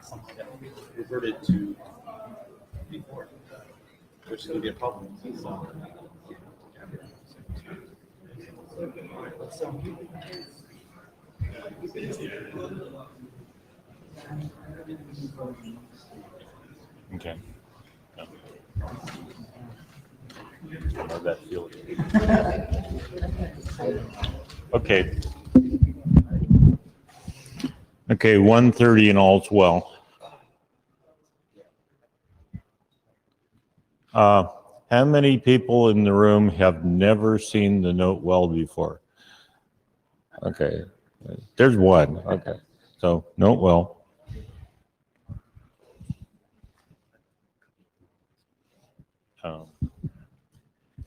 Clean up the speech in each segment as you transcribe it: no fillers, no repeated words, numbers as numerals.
Something that reverted to before, which is going to be a problem. Okay. I know that feeling. Okay. Okay, 1:30 and all's well. How many people in the room have never seen the note well before? Okay, there's one. Okay, so note well.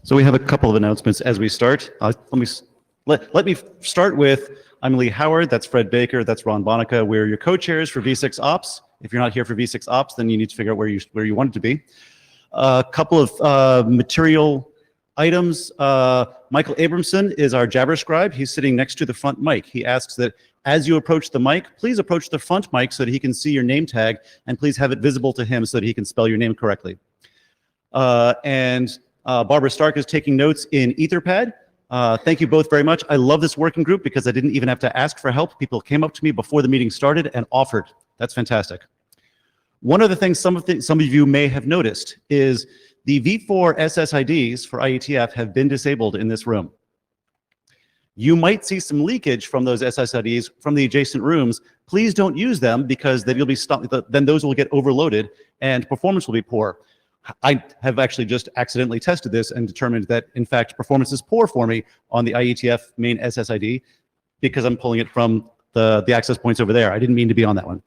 So we have a couple of announcements as we start. Let me start with, I'm Lee Howard, that's Fred Baker, that's Ron Bonica. We're your co-chairs for V6OPS. If you're not here for V6OPS, then you need to figure out where you want it to be. A couple of material items. Michael Abramson is our Jabber scribe. He's sitting next to the front mic. He asks that as you approach the mic, please approach the front mic so that he can see your name tag, and please have it visible to him so that he can spell your name correctly. Barbara Stark is taking notes in Etherpad. Thank you both very much. I love this working group because I didn't even have to ask for help. People came up to me before the meeting started and offered. That's fantastic. One of the things some of you may have noticed is the V4 SSIDs for IETF have been disabled in this room. You might see some leakage from those SSIDs from the adjacent rooms. Please don't use them because then then those will get overloaded and performance will be poor. I have actually just accidentally tested this and determined that, in fact, performance is poor for me on the IETF main SSID because I'm pulling it from the access points over there. I didn't mean to be on that one.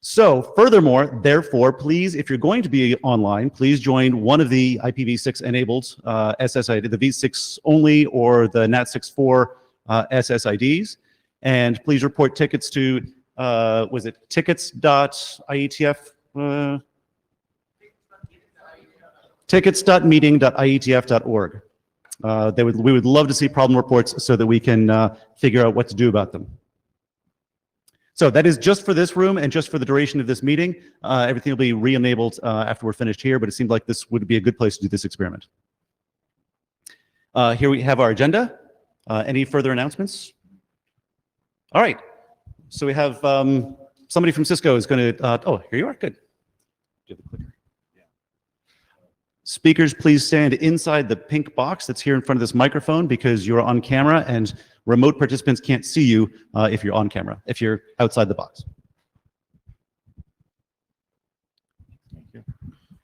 So furthermore, therefore, please, if you're going to be online, please join one of the IPv6 enabled SSID, the V6 only or the NAT64 SSIDs. And please report tickets to, was it tickets.ietf? Tickets.meeting.ietf.org. We would love to see problem reports so that we can figure out what to do about them. So that is just for this room and just for the duration of this meeting. Everything will be re-enabled after we're finished here, but it seemed like this would be a good place to do this experiment. Here we have our agenda. Any further announcements? All right. So we have somebody from Cisco is going to, oh, here you are, good. Do you have the clicker? Speakers, please stand inside the pink box that's here in front of this microphone because you're on camera and remote participants can't see you if you're on camera, if you're outside the box. Thank you.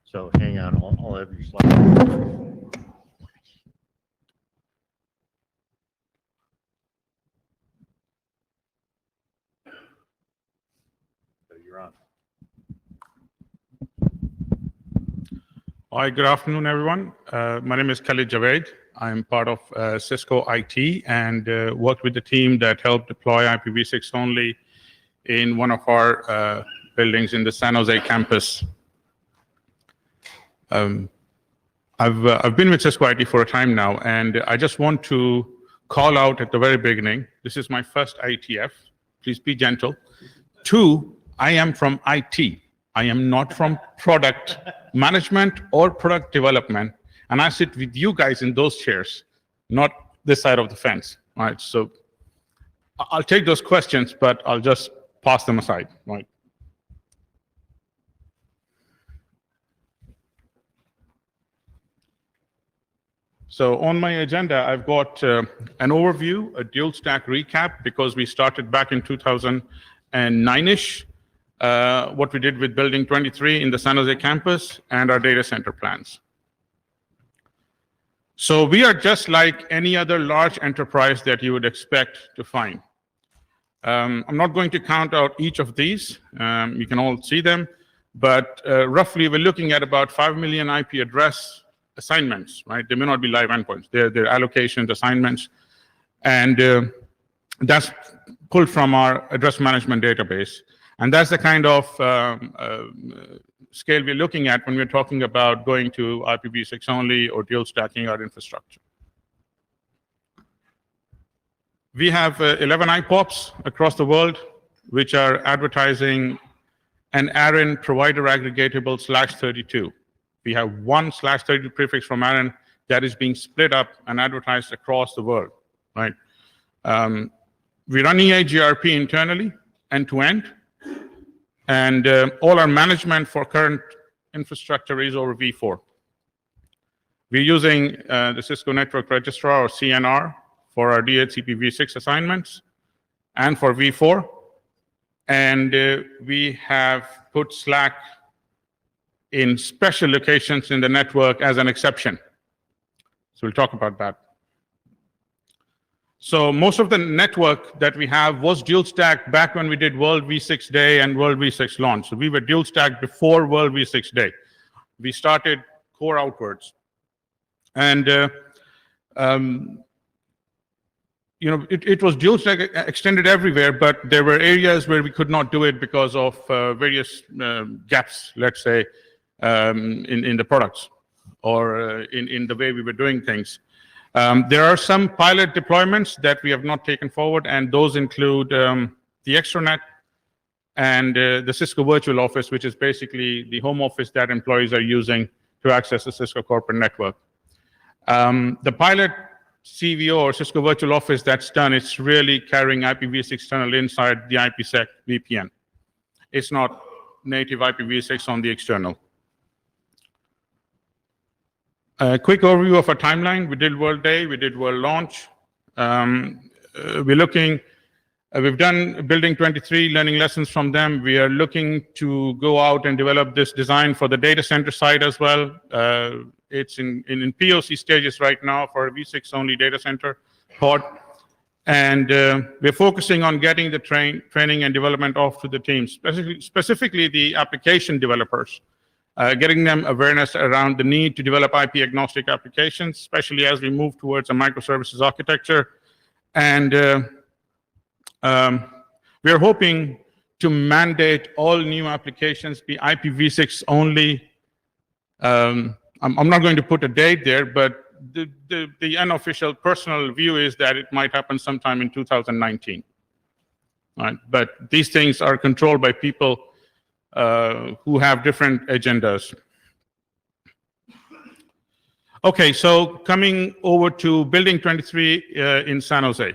So hang on, I'll have your slide. So you're on. Hi, good afternoon, everyone. My name is Khalid Javed. I'm part of Cisco IT and worked with the team that helped deploy IPv6 only in one of our buildings in the San Jose campus. I've been with Cisco IT for a time now, and I just want to call out at the very beginning, this is my first IETF. Please be gentle. 2, I am from IT. I am not from product management or product development, and I sit with you guys in those chairs, not this side of the fence. All right, so I'll take those questions, but I'll just pass them aside. Right. So on my agenda, I've got an overview, a dual stack recap, because we started back in 2009-ish. What we did with Building 23 in the San Jose campus and our data center plans. So we are just like any other large enterprise that you would expect to find. I'm not going to count out each of these. You can all see them. But roughly, we're looking at about 5 million IP address assignments, right? They may not be live endpoints. They're allocations, assignments. And that's pulled from our address management database. And that's the kind of scale we're looking at when we're talking about going to IPv6 only or dual stacking our infrastructure. We have 11 IPOPs across the world, which are advertising and ARIN provider aggregatable /32. We have one /32 prefix from ARIN that is being split up and advertised across the world, right? We're running AGRP internally, end-to-end, and all our management for current infrastructure is over V4. We're using the Cisco Network Registrar, or CNR, for our DHCP V6 assignments and for V4. And we have put Slack in special locations in the network as an exception. So we'll talk about that. So most of the network that we have was dual stack back when we did World V6 Day and World V6 launch. So we were dual stack before World V6 Day. We started core outwards. And it was dual stack extended everywhere, but there were areas where we could not do it because of various gaps, let's say, in the products or in the way we were doing things. There are some pilot deployments that we have not taken forward, and those include the extranet and the Cisco Virtual Office, which is basically the home office that employees are using to access the Cisco corporate network. The pilot CVO, or Cisco Virtual Office, that's done, it's really carrying IPv6 tunnel inside the IPsec VPN. It's not native IPv6 on the external. A quick overview of our timeline. We did World Day, we did World Launch. We've done Building 23, learning lessons from them. We are looking to go out and develop this design for the data center side as well. It's in POC stages right now for a V6 only data center pod. And we're focusing on getting the training and development off to the teams, specifically the application developers. Getting them awareness around the need to develop IP-agnostic applications, especially as we move towards a microservices architecture. And we're hoping to mandate all new applications be IPv6 only. I'm not going to put a date there, but the unofficial personal view is that it might happen sometime in 2019. Right? But these things are controlled by people who have different agendas. Okay, so coming over to Building 23 in San Jose.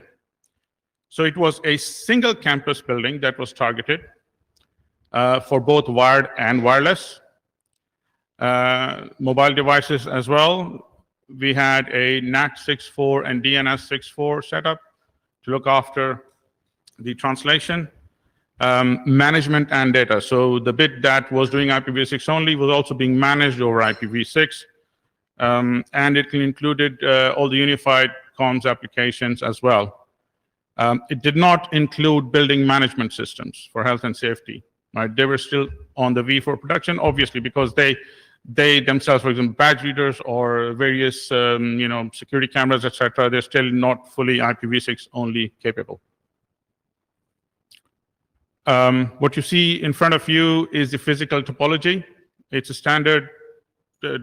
So it was a single campus building that was targeted for both wired and wireless. Mobile devices as well. We had a NAT 6.4 and DNS 6.4 setup to look after the translation. Management and data. So the bit that was doing IPv6 only was also being managed over IPv6. And it included all the unified comms applications as well. It did not include building management systems for health and safety. Right? They were still on the V4 production, obviously, because they themselves, for example, badge readers or various security cameras, etc., they're still not fully IPv6 only capable. What you see in front of you is the physical topology. It's a standard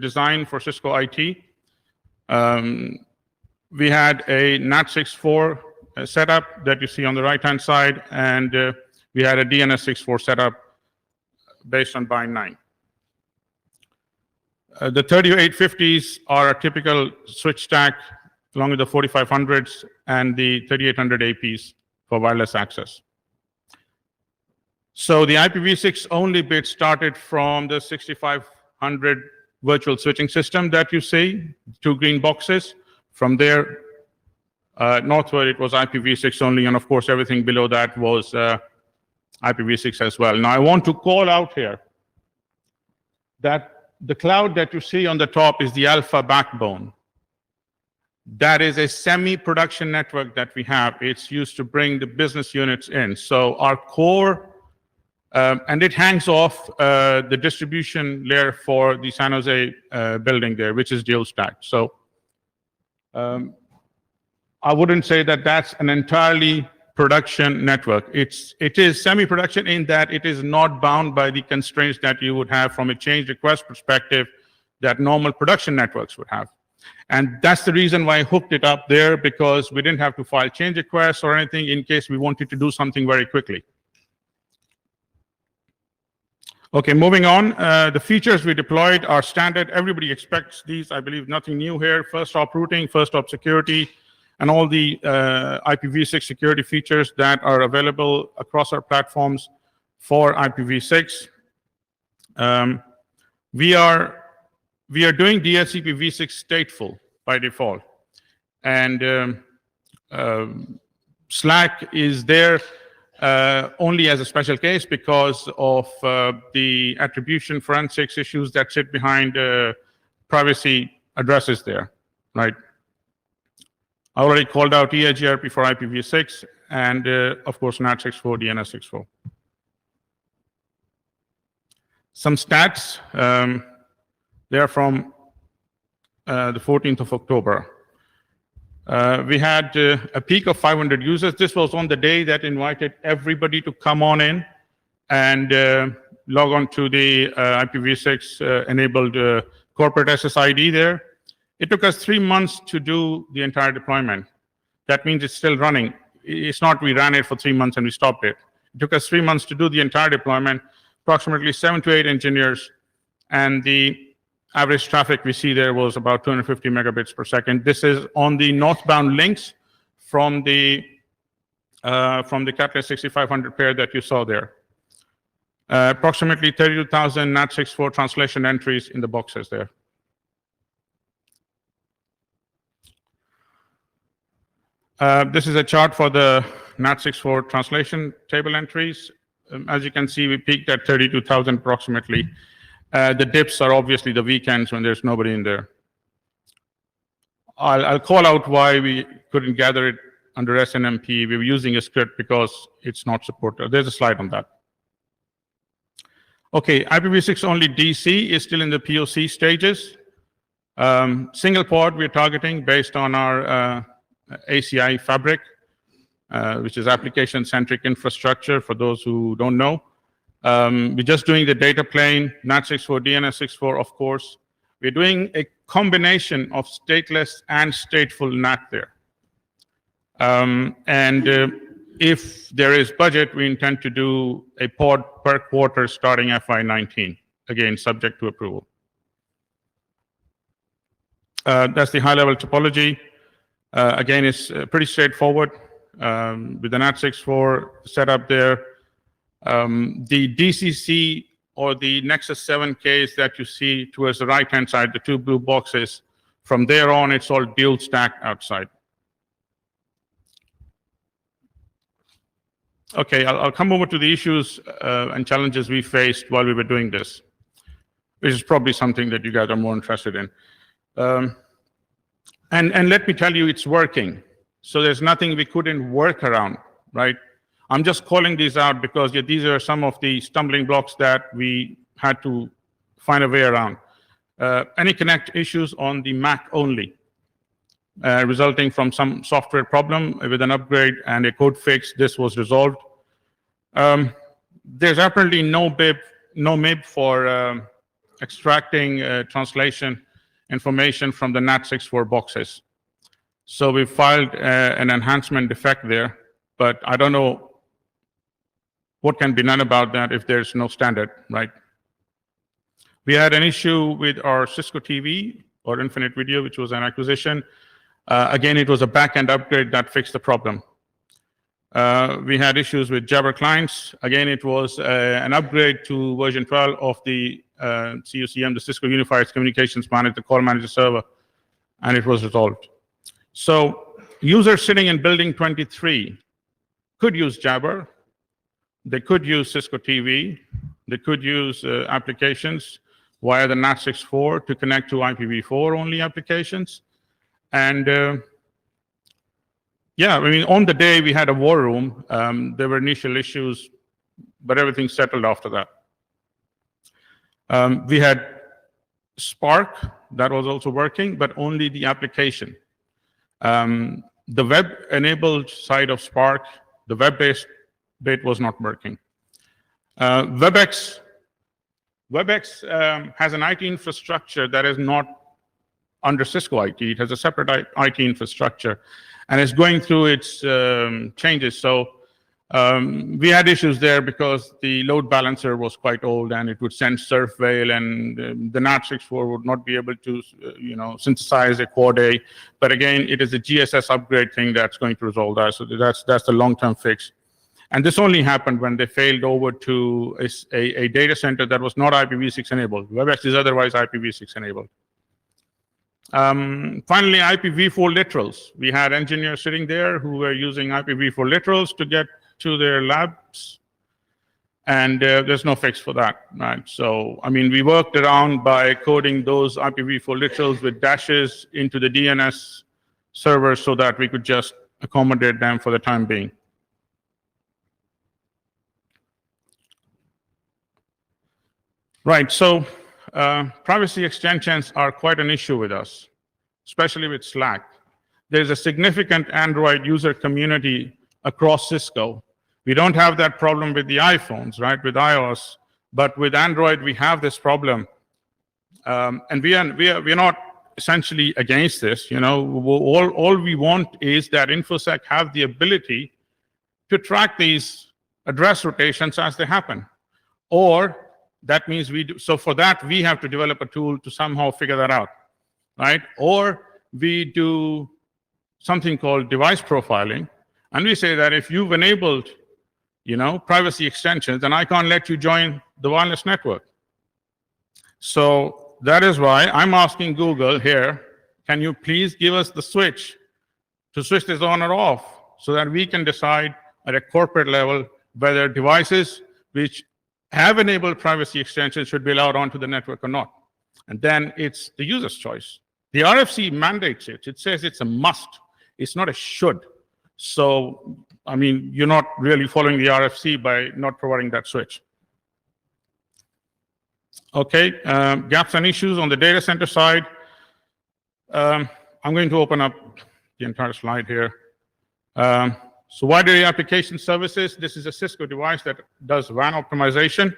design for Cisco IT. We had a NAT 6.4 setup that you see on the right-hand side, and we had a DNS 6.4 setup based on Bind 9. The 3850s are a typical switch stack along with the 4500s and the 3800 APs for wireless access. So the IPv6 only bit started from the 6500 virtual switching system that you see, 2 green boxes. From there, northward, it was IPv6 only, and of course, everything below that was IPv6 as well. Now, I want to call out here that the cloud that you see on the top is the Alpha backbone. That is a semi-production network that we have. It's used to bring the business units in. So our core, and it hangs off the distribution layer for the San Jose building there, which is dual stacked. So I wouldn't say that that's an entirely production network. It is semi-production in that it is not bound by the constraints that you would have from a change request perspective that normal production networks would have. And that's the reason why I hooked it up there, because we didn't have to file change requests or anything in case we wanted to do something very quickly. Okay, moving on. The features we deployed are standard. Everybody expects these. I believe nothing new here. First hop routing, first hop security, and all the IPv6 security features that are available across our platforms for IPv6. We are doing DHCP v6 stateful by default, and Slack is there only as a special case because of the attribution forensics issues that sit behind privacy addresses there, right? I already called out EIGRP for IPv6 and, of course, NAT64, DNS64. Some stats, they are from the 14th of October. We had a peak of 500 users. This was on the day that invited everybody to come on in and log on to the IPv6 enabled corporate SSID there. It took us 3 months to do the entire deployment. That means it's still running. It's not we ran it for 3 months and we stopped it. It took us 3 months to do the entire deployment, approximately 7 to 8 engineers, and the average traffic we see there was about 250 megabits per second. This is on the northbound links from the Catalyst 6500 pair that you saw there. Approximately 32,000 NAT64 translation entries in the boxes there. This is a chart for the NAT64 translation table entries. As you can see, we peaked at 32,000 approximately. The dips are obviously the weekends when there's nobody in there. I'll call out why we couldn't gather it under SNMP. We were using a script because it's not supported. There's a slide on that. Okay, IPv6 only DC is still in the POC stages. Single pod we're targeting based on our ACI fabric, which is application-centric infrastructure for those who don't know. We're just doing the data plane, NAT64, DNS64, of course. We're doing a combination of stateless and stateful NAT there. If there is budget, we intend to do a pod per quarter starting FY19, again, subject to approval. That's the high-level topology. Again, it's pretty straightforward with the NAT64 setup there. The DCC or the Nexus 7 case that you see towards the right-hand side, the two blue boxes, from there on, it's all dual stack outside. Okay, I'll come over to the issues and challenges we faced while we were doing this, which is probably something that you guys are more interested in. And let me tell you, it's working. So there's nothing we couldn't work around, right? I'm just calling these out because these are some of the stumbling blocks that we had to find a way around. Any connect issues on the Mac only, resulting from some software problem with an upgrade and a code fix. This was resolved. There's apparently no MIB for extracting translation information from the NAT64 boxes. So we filed an enhancement defect there, but I don't know what can be done about that if there's no standard, right? We had an issue with our Cisco TV or Infinite Video, which was an acquisition. Again, it was a back-end upgrade that fixed the problem. We had issues with Jabber clients. Again, it was an upgrade to version 12 of the CUCM, the Cisco Unified Communications Manager, the Call Manager Server, and it was resolved. So users sitting in building 23 could use Jabber. They could use Cisco TV. They could use applications via the NAT64 to connect to IPv4 only applications. And yeah, I mean, on the day we had a war room. There were initial issues, but everything settled after that. We had Spark that was also working, but only the application. The web-enabled side of Spark, the web-based bit was not working. WebEx has an IT infrastructure that is not under Cisco IT. It has a separate IT infrastructure, and it's going through its changes. So We had issues there because the load balancer was quite old and it would send surf whale, and the NAT64 would not be able to, synthesize a quad A. But again, it is a GSS upgrade thing that's going to resolve that. So that's the long-term fix. And this only happened when they failed over to a data center that was not IPv6 enabled. WebEx is otherwise IPv6 enabled. Finally, IPv4 literals. We had engineers sitting there who were using IPv4 literals to get to their labs, and there's no fix for that, right? So, I mean, we worked around by coding those IPv4 literals with dashes into the DNS server so that we could just accommodate them for the time being. Right, so privacy extensions are quite an issue with us, especially with Slack. There's a significant Android user community across Cisco. We don't have that problem with the iPhones, right, with iOS, but with Android, we have this problem. And we're not essentially against this, all we want is that InfoSec have the ability to track these address rotations as they happen. Or that means so for that, we have to develop a tool to somehow figure that out, right? Or we do something called device profiling, and we say that if you've enabled, privacy extensions, then I can't let you join the wireless network. So that is why I'm asking Google here, can you please give us the switch to switch this on or off so that we can decide at a corporate level whether devices which have enabled privacy extensions should be allowed onto the network or not. And then it's the user's choice. The RFC mandates it. It says it's a must. It's not a should. So, I mean, you're not really following the RFC by not providing that switch. Okay, gaps and issues on the data center side. I'm going to open up the entire slide here. So wide area application services, this is a Cisco device that does WAN optimization.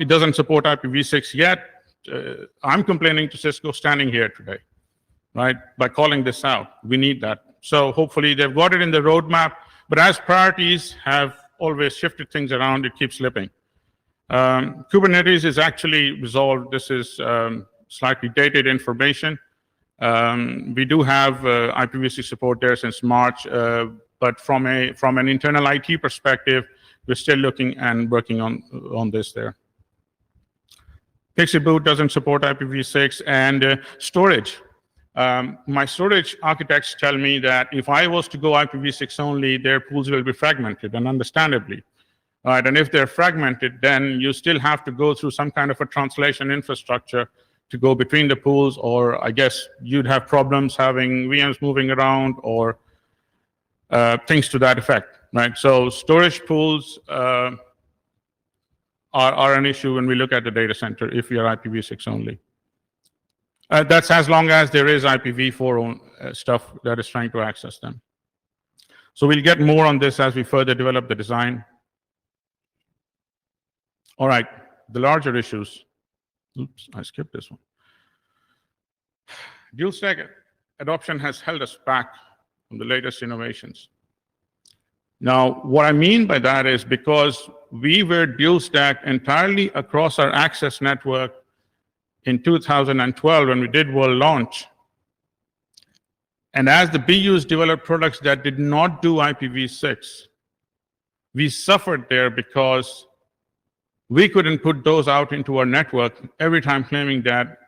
It doesn't support IPv6 yet. I'm complaining to Cisco standing here today, right, by calling this out. We need that. So hopefully they've got it in the roadmap, but as priorities have always shifted things around, it keeps slipping. Kubernetes is actually resolved. This is slightly dated information. We do have IPv6 support there since March, but from an internal IT perspective, we're still looking and working on this there. Pixie Boot doesn't support IPv6, and storage. My storage architects tell me that if I was to go IPv6 only, their pools will be fragmented, and understandably. Right, and if they're fragmented, then you still have to go through some kind of a translation infrastructure to go between the pools, or I guess you'd have problems having VMs moving around or things to that effect, right? So storage pools are an issue when we look at the data center if you're IPv6 only. That's as long as there is IPv4 stuff that is trying to access them. So we'll get more on this as we further develop the design. All right, the larger issues. Oops, I skipped this one. Dual stack adoption has held us back from the latest innovations. Now, what I mean by that is because we were dual stack entirely across our access network in 2012 when we did world launch. And as the BUs developed products that did not do IPv6, we suffered there because we couldn't put those out into our network every time claiming that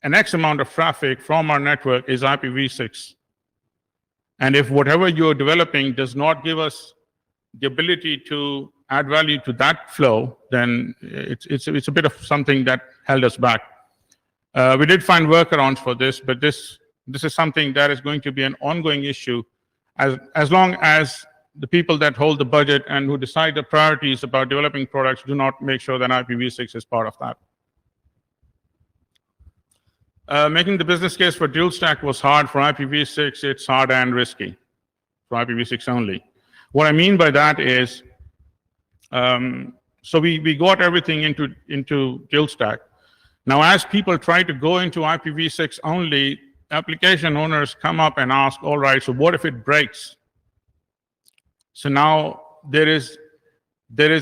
an X amount of traffic from our network is IPv6. And if whatever you're developing does not give us the ability to add value to that flow, then it's a bit of something that held us back. We did find workarounds for this, but this is something that is going to be an ongoing issue as long as the people that hold the budget and who decide the priorities about developing products do not make sure that IPv6 is part of that. Making the business case for dual stack was hard. For IPv6, it's hard and risky for IPv6 only. What I mean by that is, so we got everything into dual stack. Now, as people try to go into IPv6 only, application owners come up and ask, all right, so what if it breaks? So now there is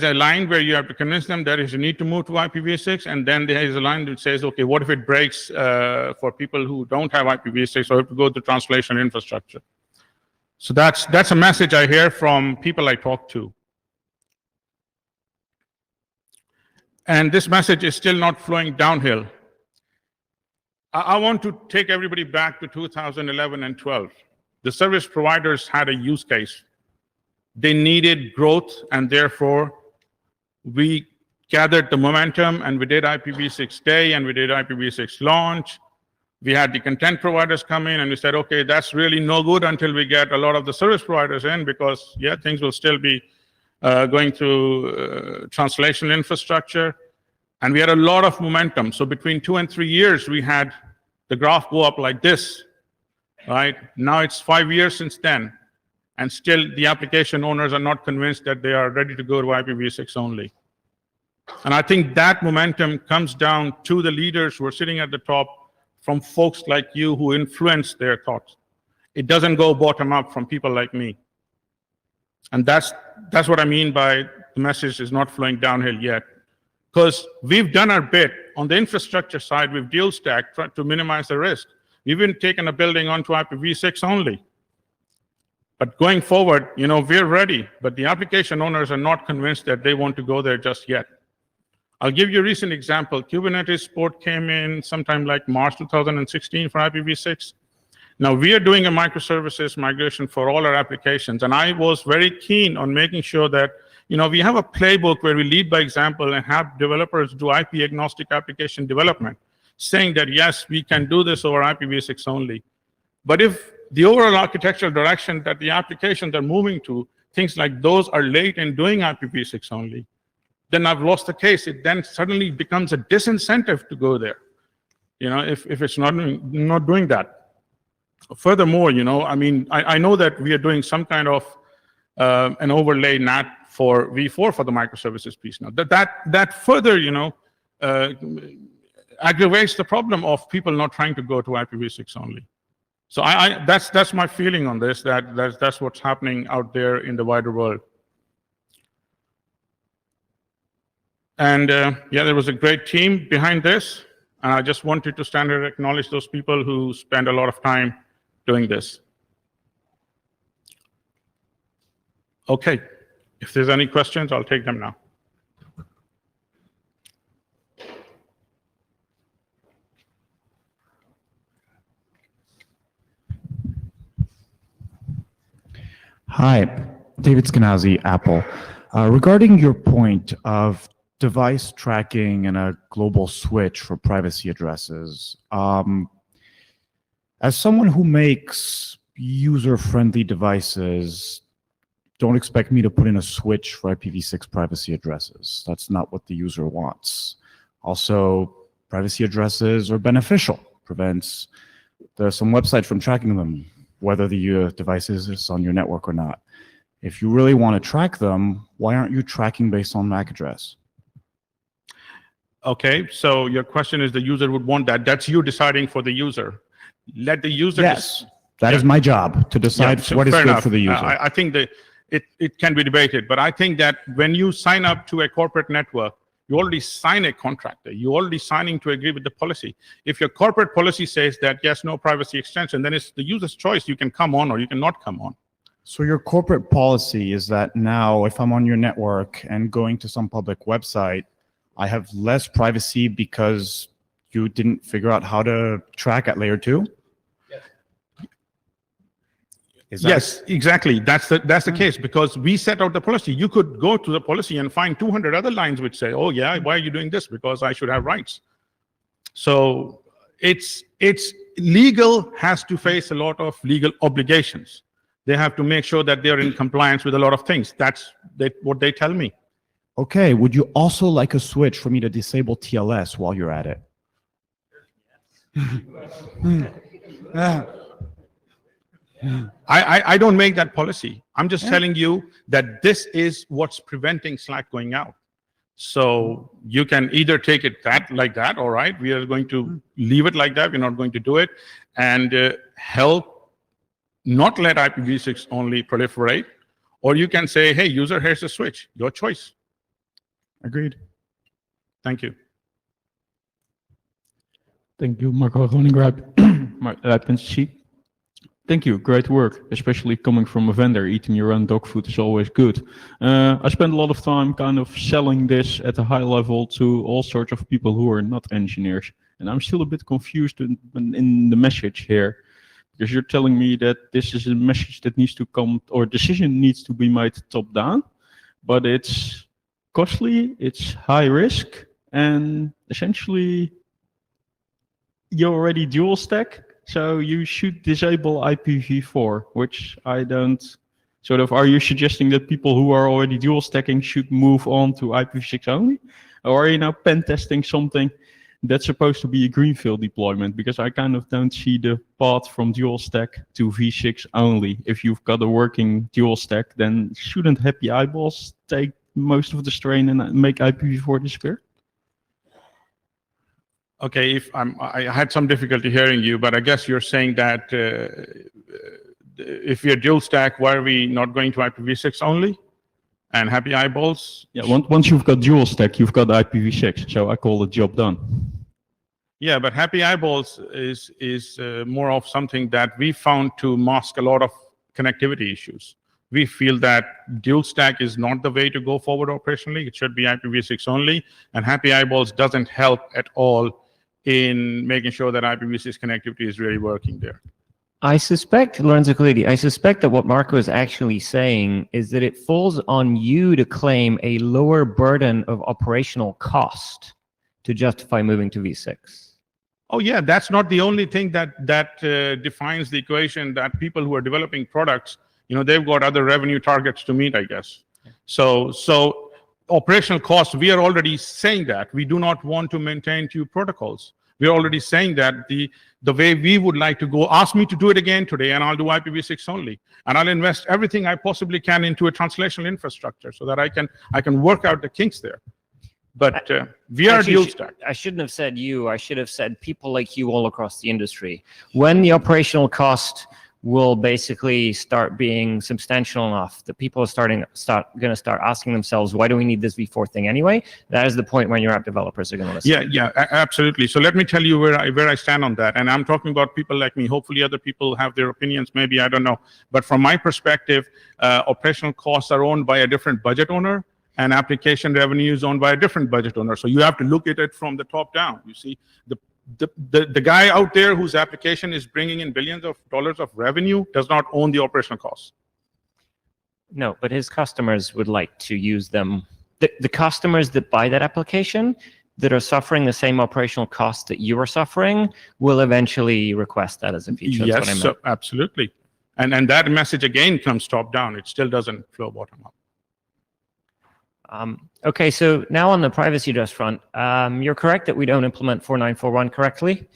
a line where you have to convince them that you need to move to IPv6, and then there is a line that says, okay, what if it breaks for people who don't have IPv6, or have to go to translation infrastructure? So that's a message I hear from people I talk to. And this message is still not flowing downhill. I want to take everybody back to 2011 and 12. The service providers had a use case. They needed growth, and therefore we gathered the momentum, and we did IPv6 Day, and we did IPv6 launch. We had the content providers come in, and we said, okay, that's really no good until we get a lot of the service providers in, because yeah, things will still be going through translation infrastructure. And we had a lot of momentum. So between 2 and 3 years, we had the graph go up like this, right? Now it's 5 years since then, and still the application owners are not convinced that they are ready to go to IPv6 only. And I think that momentum comes down to the leaders who are sitting at the top, from folks like you who influence their thoughts. It doesn't go bottom up from people like me. And that's what I mean by the message is not flowing downhill yet. Because we've done our bit. On the infrastructure side, we've dual stacked to minimize the risk. We've even taken a building onto IPv6 only. But going forward, we're ready, but the application owners are not convinced that they want to go there just yet. I'll give you a recent example. Kubernetes port came in sometime like March 2016 for IPv6. Now we are doing a microservices migration for all our applications, and I was very keen on making sure that we have a playbook where we lead by example and have developers do IP agnostic application development, saying that yes, we can do this over IPv6 only. But if the overall architectural direction that the applications are moving to, things like those are late in doing IPv6 only, then I've lost the case. It then suddenly becomes a disincentive to go there, if it's not doing that. Furthermore, I know that we are doing some kind of an overlay NAT for V4 for the microservices piece now. That further, aggravates the problem of people not trying to go to IPv6 only. So that's my feeling on this. That's what's happening out there in the wider world. And yeah, there was a great team behind this, and I just wanted to stand and acknowledge those people who spend a lot of time doing this. Okay, if there's any questions, I'll take them now. Hi, David Skenazy, Apple. Regarding your point of device tracking and a global switch for privacy addresses, as someone who makes user-friendly devices, don't expect me to put in a switch for IPv6 privacy addresses. That's not what the user wants. Also, privacy addresses are beneficial. Prevents some website from tracking them, whether the device is on your network or not. If you really want to track them, why aren't you tracking based on MAC address? Okay, so your question is the user would want that. That's you deciding for the user. Let the user... Yes, that is my job, to decide what is good enough. for the user. I think that it can be debated, but I think that when you sign up to a corporate network, you already sign a contract. You're already signing to agree with the policy. If your corporate policy says that, yes, no privacy extension, then it's the user's choice. You can come on or you can not come on. So your corporate policy is that now if I'm on your network and going to some public website, I have less privacy because you didn't figure out how to track at layer 2? Yes, exactly. That's the case, because we set out the policy. You could go to the policy and find 200 other lines which say, oh yeah, why are you doing this? Because I should have rights. So it's legal has to face a lot of legal obligations. They have to make sure that they're in compliance with a lot of things. That's what they tell me. Okay, would you also like a switch for me to disable TLS while you're at it? I don't make that policy. I'm just telling you that this is what's preventing Slack going out. So you can either take it like that, all right, we are going to leave it like that, we're not going to do it, and help not let IPv6 only proliferate, Or you can say, hey, user, here's a switch, your choice. Agreed. Thank you. Thank you, Marco Groningrad, Sheet. Thank you, great work, especially coming from a vendor. Eating your own dog food is always good. I spend a lot of time kind of selling this at a high level to all sorts of people who are not engineers. And I'm still a bit confused in the message here, because you're telling me that this is a message that needs to come, or decision needs to be made top down, but it's costly, it's high risk, and essentially you're already dual stack. So you should disable IPv4, which I don't sort of, are you suggesting that people who are already dual stacking should move on to IPv6 only? Or are you now pen testing something that's supposed to be a greenfield deployment? Because I kind of don't see the path from dual stack to V6 only. If you've got a working dual stack, then shouldn't happy eyeballs take most of the strain and make IPv4 disappear? Okay, I had some difficulty hearing you, but I guess you're saying that if we're dual stack, why are we not going to IPv6 only? And happy eyeballs? Yeah, once you've got dual stack, you've got IPv6, so I call the job done. Yeah, but happy eyeballs is more of something that we found to mask a lot of connectivity issues. We feel that dual stack is not the way to go forward operationally. It should be IPv6 only, and happy eyeballs doesn't help at all in making sure that IPv6 connectivity is really working there. I suspect, Lorenzo Colidi, I suspect that what Marco is actually saying is that it falls on you to claim a lower burden of operational cost to justify moving to V6. Oh yeah, that's not the only thing that defines the equation. That people who are developing products, they've got other revenue targets to meet, I guess. So operational costs, we are already saying that we do not want to maintain two protocols. We're already saying that the way we would like to go, ask me to do it again today, and I'll do IPv6 only, and I'll invest everything I possibly can into a translational infrastructure so that I can work out the kinks there. But we are dual stack. I shouldn't have said you. I should have said people like you all across the industry. When the operational cost will basically start being substantial enough that people are going to start asking themselves, why do we need this V4 thing anyway? That is the point when your app developers are going to listen. Yeah, absolutely. So let me tell you where I stand on that. And I'm talking about people like me. Hopefully other people have their opinions, maybe, I don't know. But from my perspective, operational costs are owned by a different budget owner, and application revenue is owned by a different budget owner. So you have to look at it from the top down. You see, the guy out there whose application is bringing in billions of dollars of revenue does not own the operational costs. No, but his customers would like to use them. The customers that buy that application that are suffering the same operational costs that you are suffering will eventually request that as a feature. That's what I Yes, meant. absolutely. And that message again comes top down. It still doesn't flow bottom up. Okay, so now on the privacy address front, you're correct that we don't implement 4941 correctly.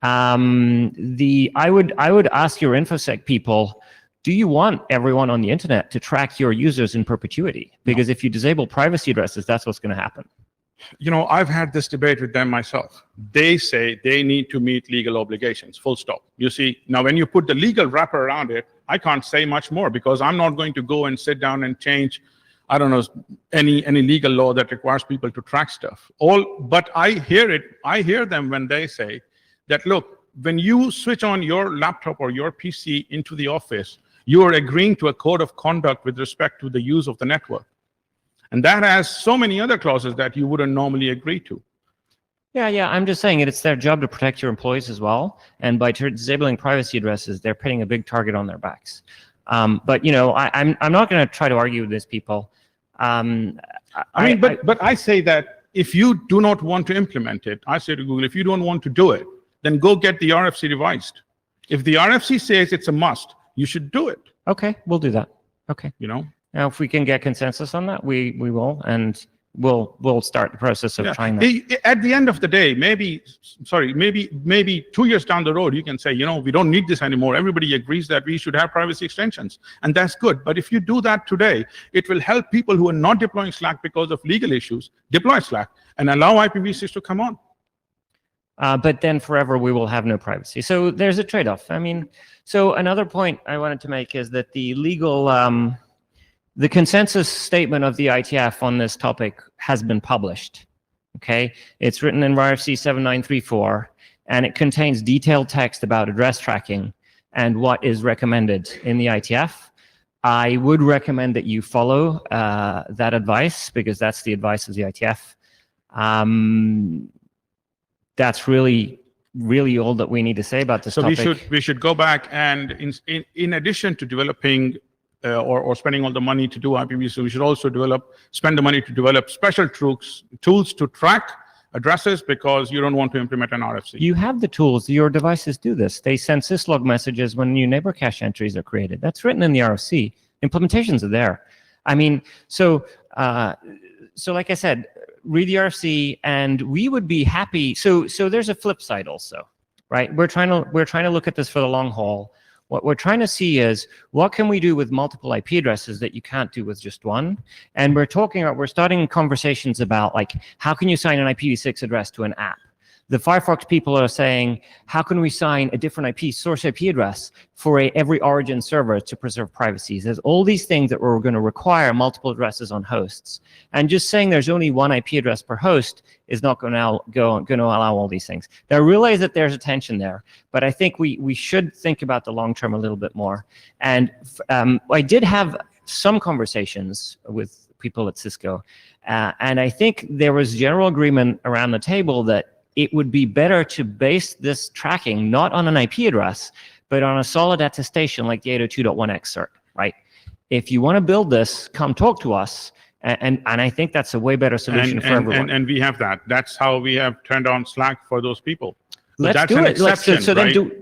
I would ask your InfoSec people, do you want everyone on the internet to track your users in perpetuity? Because if you disable privacy addresses, that's what's going to happen. I've had this debate with them myself. They say they need to meet legal obligations, full stop. You see, now when you put the legal wrapper around it, I can't say much more because I'm not going to go and sit down and change, I don't know, any legal law that requires people to track stuff. But I hear them when they say that, look, when you switch on your laptop or your PC into the office, you are agreeing to a code of conduct with respect to the use of the network. And that has so many other clauses that you wouldn't normally agree to. Yeah, I'm just saying it's their job to protect your employees as well. And by disabling privacy addresses, they're putting a big target on their backs. But I'm not going to try to argue with these people. But I say that if you do not want to implement it, I say to Google, if you don't want to do it, then go get the RFC revised. If the RFC says it's a must, you should do it. Okay, we'll do that. Okay. Now, if we can get consensus on that, we will, and we'll start the process of trying that. At the end of the day, maybe 2 years down the road, you can say, we don't need this anymore. Everybody agrees that we should have privacy extensions, and that's good. But if you do that today, it will help people who are not deploying Slack because of legal issues deploy Slack and allow IPv6 to come on. But then forever we will have no privacy. So there's a trade-off. So another point I wanted to make is that the legal The consensus statement of the IETF on this topic has been published. Okay, it's written in RFC 7934, and it contains detailed text about address tracking and what is recommended in the IETF. I would recommend that you follow that advice, because that's the advice of the IETF. That's really all that we need to say about this So topic. we should go back, and in addition to developing or spending all the money to do IPv6, we should also spend the money to develop special tools to track addresses, because you don't want to implement an RFC. You have the tools. Your devices do this. They send syslog messages when new neighbor cache entries are created. That's written in the RFC. Implementations are there. I mean, so like I said, read the RFC, and we would be happy. So there's a flip side also, right? We're trying to look at this for the long haul. What we're trying to see is, what can we do with multiple IP addresses that you can't do with just one? And we're starting conversations about, like, how can you sign an IPv6 address to an app? The Firefox people are saying, how can we sign a different source IP address for every origin server to preserve privacy? There's all these things that we're going to require multiple addresses on hosts. And just saying there's only one IP address per host is not going to allow all these things. Now, I realize that there's a tension there, but I think we should think about the long term a little bit more. And I did have some conversations with people at Cisco, and I think there was general agreement around the table that it would be better to base this tracking not on an IP address, but on a solid attestation like the 802.1x cert, right? If you want to build this, come talk to us. And I think that's a way better solution for everyone. And we have that. That's how we have turned on Slack for those people. Let's do it.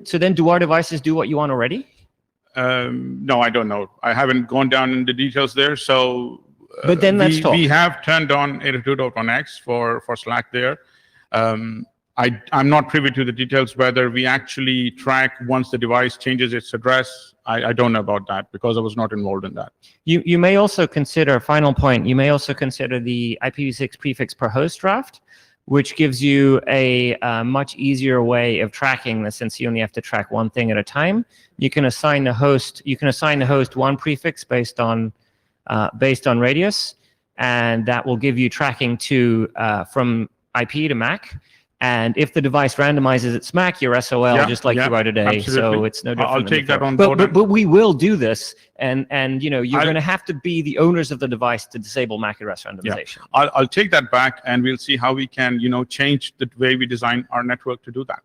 So then do our devices do what you want already? No, I don't know. I haven't gone down in the details there. So but then let's talk. We have turned on 802.1x for Slack there. I'm not privy to the details whether we actually track once the device changes its address. I don't know about that, because I was not involved in that. You may also consider, final point, you may also consider the IPv6 prefix per host draft, which gives you a much easier way of tracking this, since you only have to track one thing at a time. You can assign the host one prefix based on radius, and that will give you tracking from IP to MAC. And if the device randomizes its MAC, you're SOL, just like you are today. Absolutely. So it's no different. I'll take that on board. But we will do this, and you're going to have to be the owners of the device to disable MAC address randomization. Yeah. I'll take that back, and we'll see how we can change the way we design our network to do that.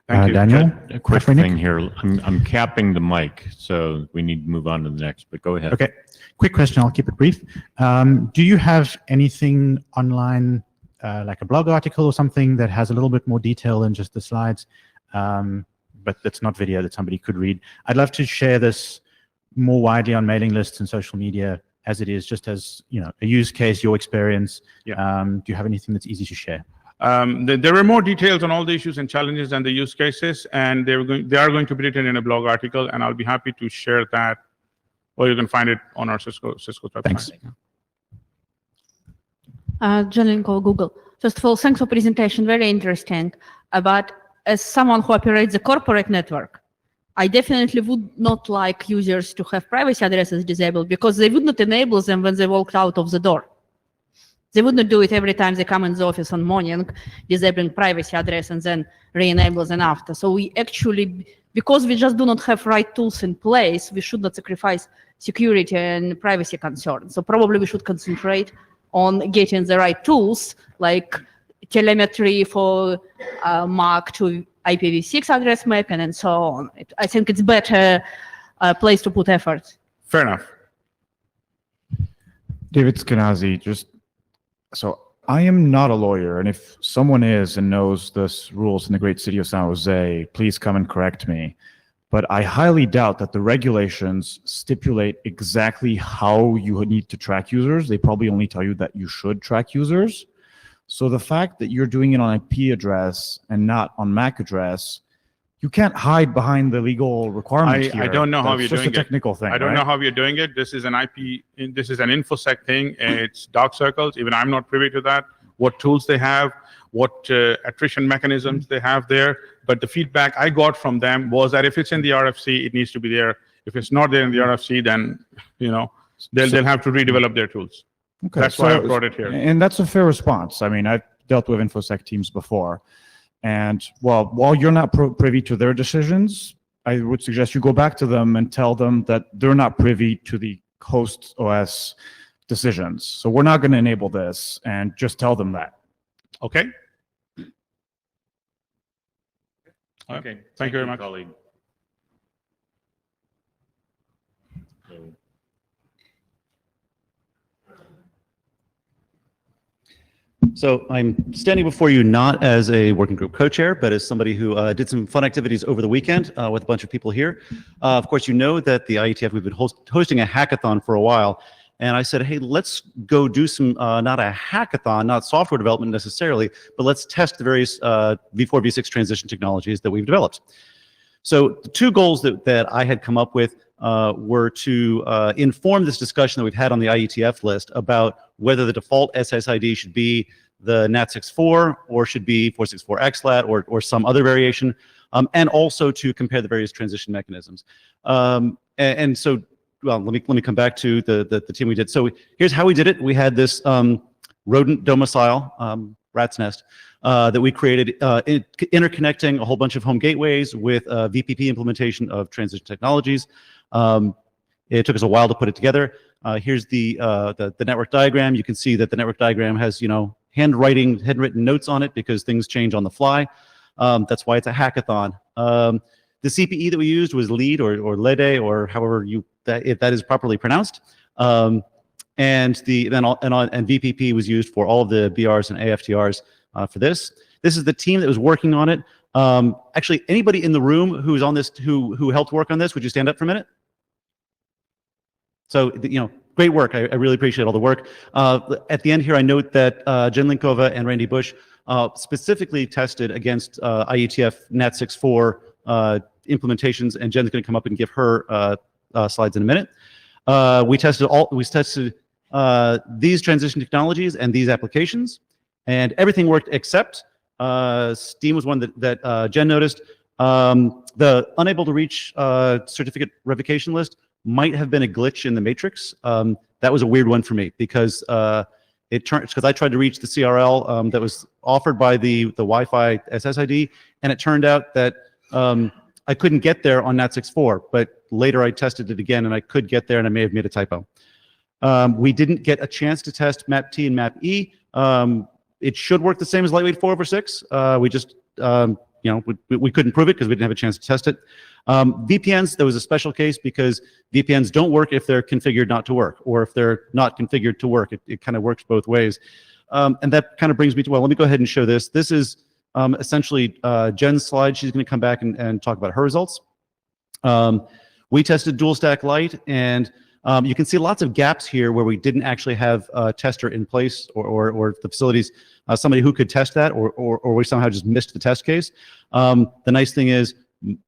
Thank you. Daniel, A quick thing here. I'm capping the mic, so we need to move on to the next, but go ahead. Okay. Quick question, I'll keep it brief. Do you have anything online, like a blog article or something that has a little bit more detail than just the slides, but that's not video that somebody could read? I'd love to share this more widely on mailing lists and social media as it is, just as a use case, your experience. Yeah. Do you have anything that's easy to share? There are more details on all the issues and challenges and the use cases, and they are going to be written in a blog article, and I'll be happy to share that, or you can find it on our Cisco website. Thanks. Janine Cole, Google. First of all, thanks for presentation, very interesting. But as someone who operates a corporate network, I definitely would not like users to have privacy addresses disabled, because they would not enable them when they walked out of the door. They would not do it every time they come in the office on morning, disabling privacy address and then re-enable them after. So we actually, because we just do not have right tools in place, we should not sacrifice security and privacy concerns. So probably we should concentrate on getting the right tools, like telemetry for MAC to IPv6 address mapping and so on. I think it's better place to put effort. Fair enough. David Skenazy, so I am not a lawyer, and if someone is and knows this rules in the great city of San Jose, please come and correct me. But I highly doubt that the regulations stipulate exactly how you need to track users. They probably only tell you that you should track users. So the fact that you're doing it on IP address and not on MAC address, you can't hide behind the legal requirements here. I don't know how you're doing it. It's just a technical thing. I don't know how you're doing it. This is an this is an InfoSec thing. It's dark circles. Even I'm not privy to that. What tools they have, what attrition mechanisms they have there. But the feedback I got from them was that if it's in the RFC, it needs to be there. If it's not there in the RFC, then, they'll have to redevelop their tools. Okay, That's why I brought it here. And that's a fair response. I mean, I've dealt with InfoSec teams before. And while you're not privy to their decisions, I would suggest you go back to them and tell them that they're not privy to the host OS decisions. So we're not going to enable this, and just tell them that. Okay? All right. Okay. Thank you very much. Colleague. So I'm standing before you not as a working group co-chair, but as somebody who did some fun activities over the weekend with a bunch of people here. Of course, you know that the IETF, we've been hosting a hackathon for a while. And I said, hey, let's go do some, not a hackathon, not software development necessarily, but let's test the various V4, V6 transition technologies that we've developed. So the two goals that I had come up with were to inform this discussion that we've had on the IETF list about whether the default SSID should be the NAT64 or should be 464XLAT or some other variation, and also to compare the various transition mechanisms. And so, well, let me come back to the team we did. So here's how we did it. We had this rodent domicile, rat's nest, that we created interconnecting a whole bunch of home gateways with VPP implementation of transition technologies. It took us a while to put it together. Here's the network diagram. You can see that the network diagram has, handwritten notes on it because things change on the fly. That's why it's a hackathon. The CPE that we used was LEAD or LEDE or however that is properly pronounced. And VPP was used for all of the BRs and AFTRs for this. This is the team that was working on it. Actually, anybody in the room who's on this who helped work on this, would you stand up for a minute? So, great work. I really appreciate all the work. At the end here, I note that Jen Linkova and Randy Bush specifically tested against IETF NAT64 implementations, and Jen's going to come up and give her slides in a minute. We tested these transition technologies and these applications, and everything worked except Steam was one that Jen noticed. The unable to reach certificate revocation list might have been a glitch in the matrix. That was a weird one for me because because I tried to reach the CRL that was offered by the Wi-Fi SSID, and it turned out that I couldn't get there on NAT64, but later I tested it again and I could get there, and I may have made a typo. We didn't get a chance to test MAP-T and MAP-E. It should work the same as lightweight 4/6. We just, we couldn't prove it because we didn't have a chance to test it. VPNs, there was a special case because VPNs don't work if they're configured not to work, or if they're not configured to work. It kind of works both ways. And that kind of brings me to, well, let me go ahead and show this. This is essentially Jen's slide. She's going to come back and talk about her results. We tested dual stack light, and you can see lots of gaps here where we didn't actually have a tester in place or the facilities, somebody who could test that, or we somehow just missed the test case. The nice thing is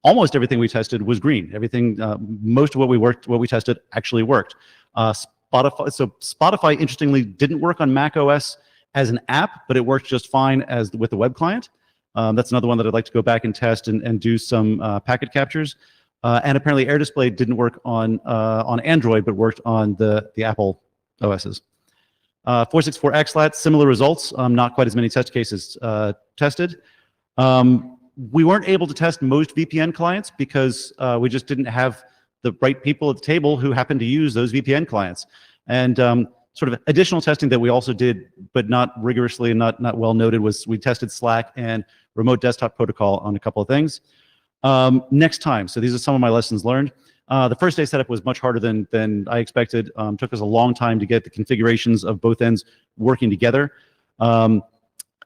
almost everything we tested was green. Everything, most of what we tested actually worked. Spotify, interestingly, didn't work on Mac OS as an app, but it worked just fine with the web client. That's another one that I'd like to go back and test and do some packet captures. And apparently AirDisplay didn't work on Android, but worked on the Apple OSs. 464XLAT, similar results, not quite as many test cases tested. We weren't able to test most VPN clients because we just didn't have the right people at the table who happened to use those VPN clients. And sort of additional testing that we also did, but not rigorously and not well noted, was we tested Slack and remote desktop protocol on a couple of things. Next time, so these are some of my lessons learned. The first day setup was much harder than I expected. Took us a long time to get the configurations of both ends working together.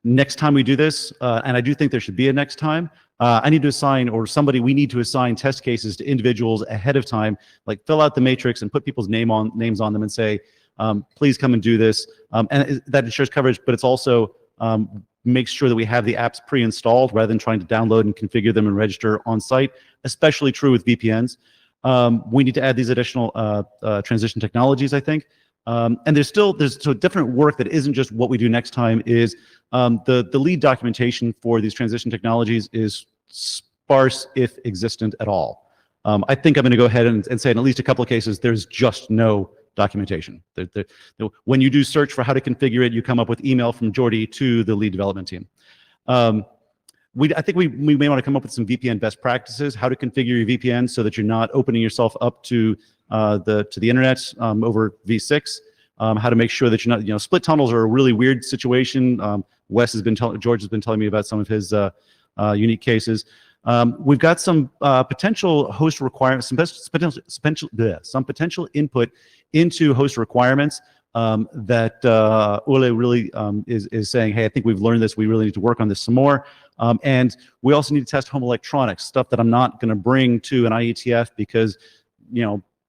Next time we do this, and I do think there should be a next time, I need to assign, or we need to assign test cases to individuals ahead of time, like fill out the matrix and put people's names on them and say, please come and do this. And that ensures coverage, but it's also makes sure that we have the apps pre-installed rather than trying to download and configure them and register on site, especially true with VPNs. We need to add these additional transition technologies, I think. And there's different work that isn't just what we do next time. Is the lead documentation for these transition technologies is sparse, if existent at all. I think I'm going to go ahead and say in at least a couple of cases, there's just no documentation. When you do search for how to configure it, you come up with email from Jordy to the lead development team. I think we may want to come up with some VPN best practices, how to configure your VPN so that you're not opening yourself up to the internet over V6. How to make sure that you're not, split tunnels are a really weird situation. George has been telling me about some of his unique cases. We've got some potential host requirements, some potential input into host requirements that Ule really is saying, hey, I think we've learned this. We really need to work on this some more. And we also need to test home electronics, stuff that I'm not going to bring to an IETF because,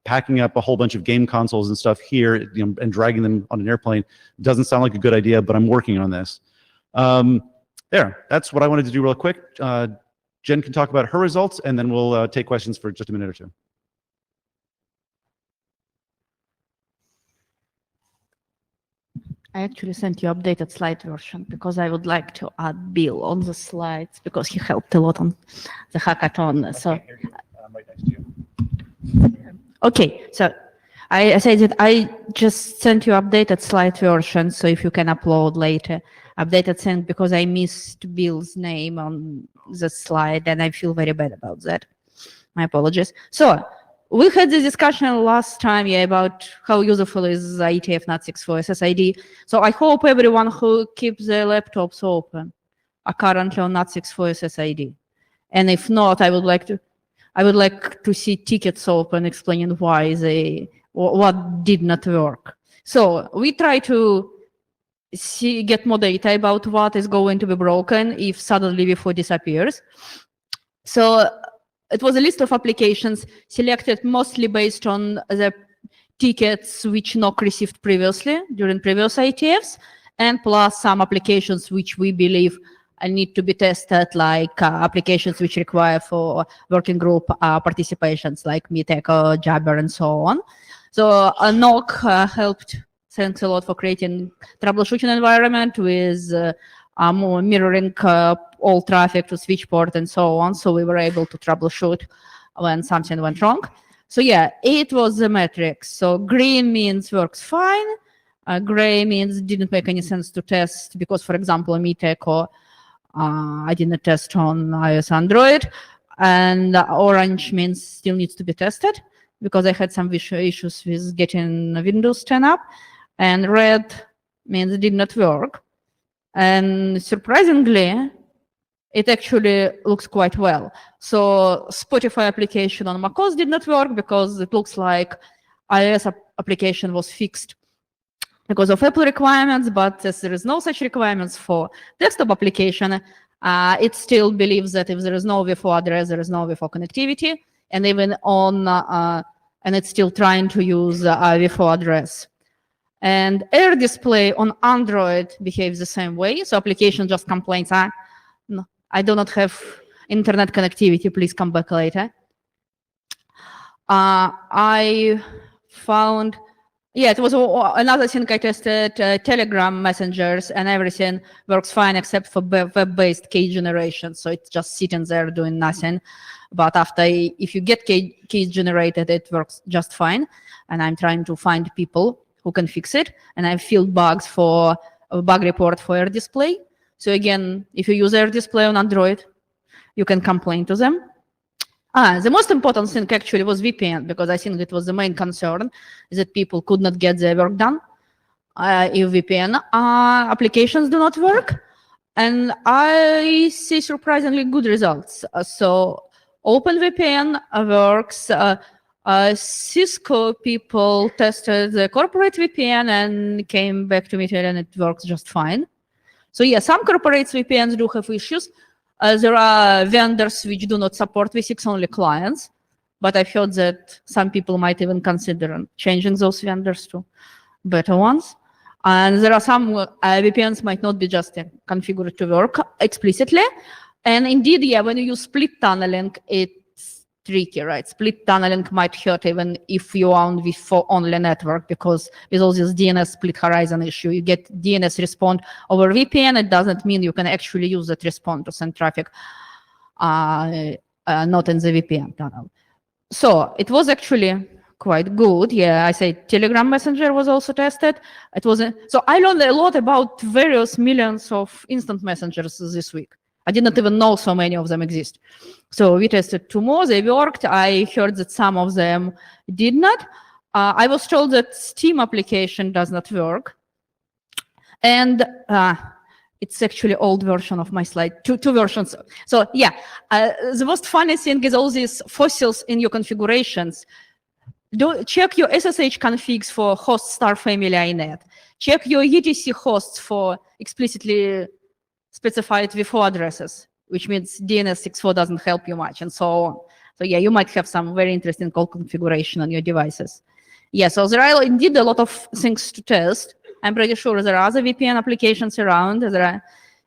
packing up a whole bunch of game consoles and stuff here, and dragging them on an airplane doesn't sound like a good idea, but I'm working on this. That's what I wanted to do real quick. Jen can talk about her results, and then we'll take questions for just a minute or two. I actually sent you updated slide version because I would like to add Bill on the slides because he helped a lot on the hackathon. So, right next to you. Okay, so I said that I just sent you updated slide version, so if you can upload later, updated sent because I missed Bill's name on the slide and I feel very bad about that. My apologies. So we had this discussion last time about how useful is IETF NAT6 for SSID. So I hope everyone who keeps their laptops open are currently on NAT6 for SSID. And if not, I would like to see tickets open explaining why what did not work. So we try to get more data about what is going to be broken if suddenly V4 disappears. So it was a list of applications selected mostly based on the tickets which NOC received previously during previous IETFs, and plus some applications which we believe need to be tested, like applications which require for working group participations, like MeetEcho, Jabber, and so on. So NOC helped. Thanks a lot for creating troubleshooting environment with mirroring all traffic to switch port and so on. So we were able to troubleshoot when something went wrong. So yeah, it was the metrics. So green means works fine. Gray means didn't make any sense to test because, for example, MeetEcho, I didn't test on iOS, Android, and orange means still needs to be tested because I had some issues with getting Windows 10 up, and red means it did not work. And surprisingly, it actually looks quite well. So Spotify application on macOS did not work because it looks like iOS application was fixed because of Apple requirements, but as there is no such requirements for desktop application, it still believes that if there is no V4 address, there is no V4 connectivity, and even on, and it's still trying to use a V4 address. And Air Display on Android behaves the same way. So application just complains, no, I do not have internet connectivity, please come back later. I found, yeah, it was another thing I tested, Telegram messengers, and everything works fine except for web-based key generation. So it's just sitting there doing nothing. But after, if you get keys generated, it works just fine. And I'm trying to find people who can fix it. And I filled bugs for a bug report for Air Display. So again, if you use Air Display on Android, you can complain to them. The most important thing actually was VPN, because I think it was the main concern, is that people could not get their work done if VPN applications do not work. And I see surprisingly good results. So OpenVPN works. Cisco people tested the corporate VPN and came back to me and it works just fine. So yeah, some corporate VPNs do have issues. There are vendors which do not support V6 only clients, but I've heard that some people might even consider changing those vendors to better ones. And there are some VPNs might not be just configured to work explicitly. And indeed, yeah, when you use split tunneling, it's tricky, right? Split tunneling might hurt even if you are on V4 only network, because with all this DNS split horizon issue, you get DNS respond over VPN. It doesn't mean you can actually use that respond to send traffic, not in the VPN tunnel. So it was actually quite good. Yeah, I say Telegram Messenger was also tested. It wasn't. So I learned a lot about various millions of instant messengers this week. I didn't even know so many of them exist. So we tested 2 more. They worked. I heard that some of them did not. I was told that Steam application does not work. And it's actually old version of my slide, two versions. So yeah, the most funny thing is all these fossils in your configurations. Check your SSH configs for host star family INET. Check your ETC hosts for explicitly specified v4 addresses, which means DNS64 doesn't help you much, and so on. So yeah, you might have some very interesting call configuration on your devices. Yeah, so there are indeed a lot of things to test. I'm pretty sure there are other VPN applications around. There are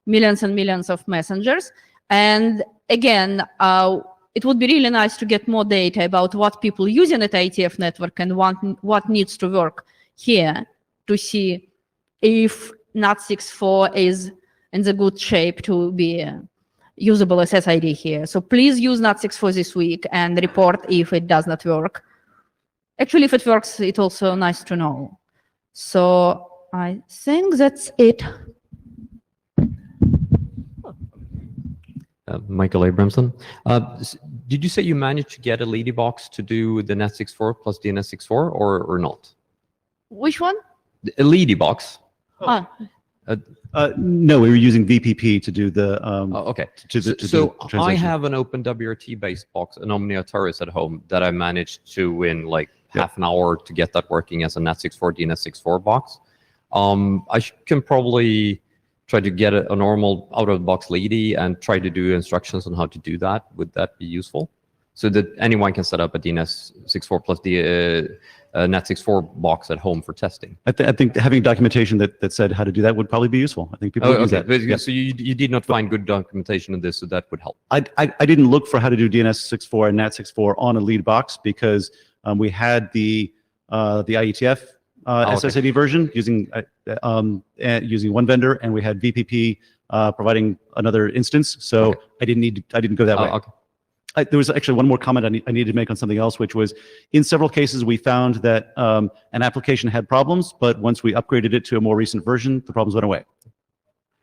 millions and millions of messengers. And again, it would be really nice to get more data about what people using at IETF network and what needs to work here to see if NAT64 is in the good shape to be usable as SSID here. So please use NAT64 this week and report if it does not work. Actually, if it works, it's also nice to know. So I think that's it. Michael Abramson. Did you say you managed to get a Lady box to do the NAT64 plus DNS64 or not? Which one? A Lady box. No, we were using VPP to do the. Okay. To the So I translation. have an OpenWRT based box, an Omnia Turris at home that I managed to in like half an hour to get that working as a NAT64 DNS64 box. I can probably try to get a normal out-of-the-box Lady and try to do instructions on how to do that. Would that be useful? So that anyone can set up a DNS64 plus the NAT64 box at home for testing. I think having documentation that said how to do that would probably be useful. I think people would use that. But, Yeah. So you did not find good documentation of this, so that would help. I didn't look for how to do DNS64 and NAT64 on a lead box because we had the IETF okay. SSID version using one vendor, and we had VPP providing another instance. So Okay. I didn't go that way. Okay. There was actually one more comment I needed to make on something else, which was in several cases we found that an application had problems, but once we upgraded it to a more recent version, the problems went away.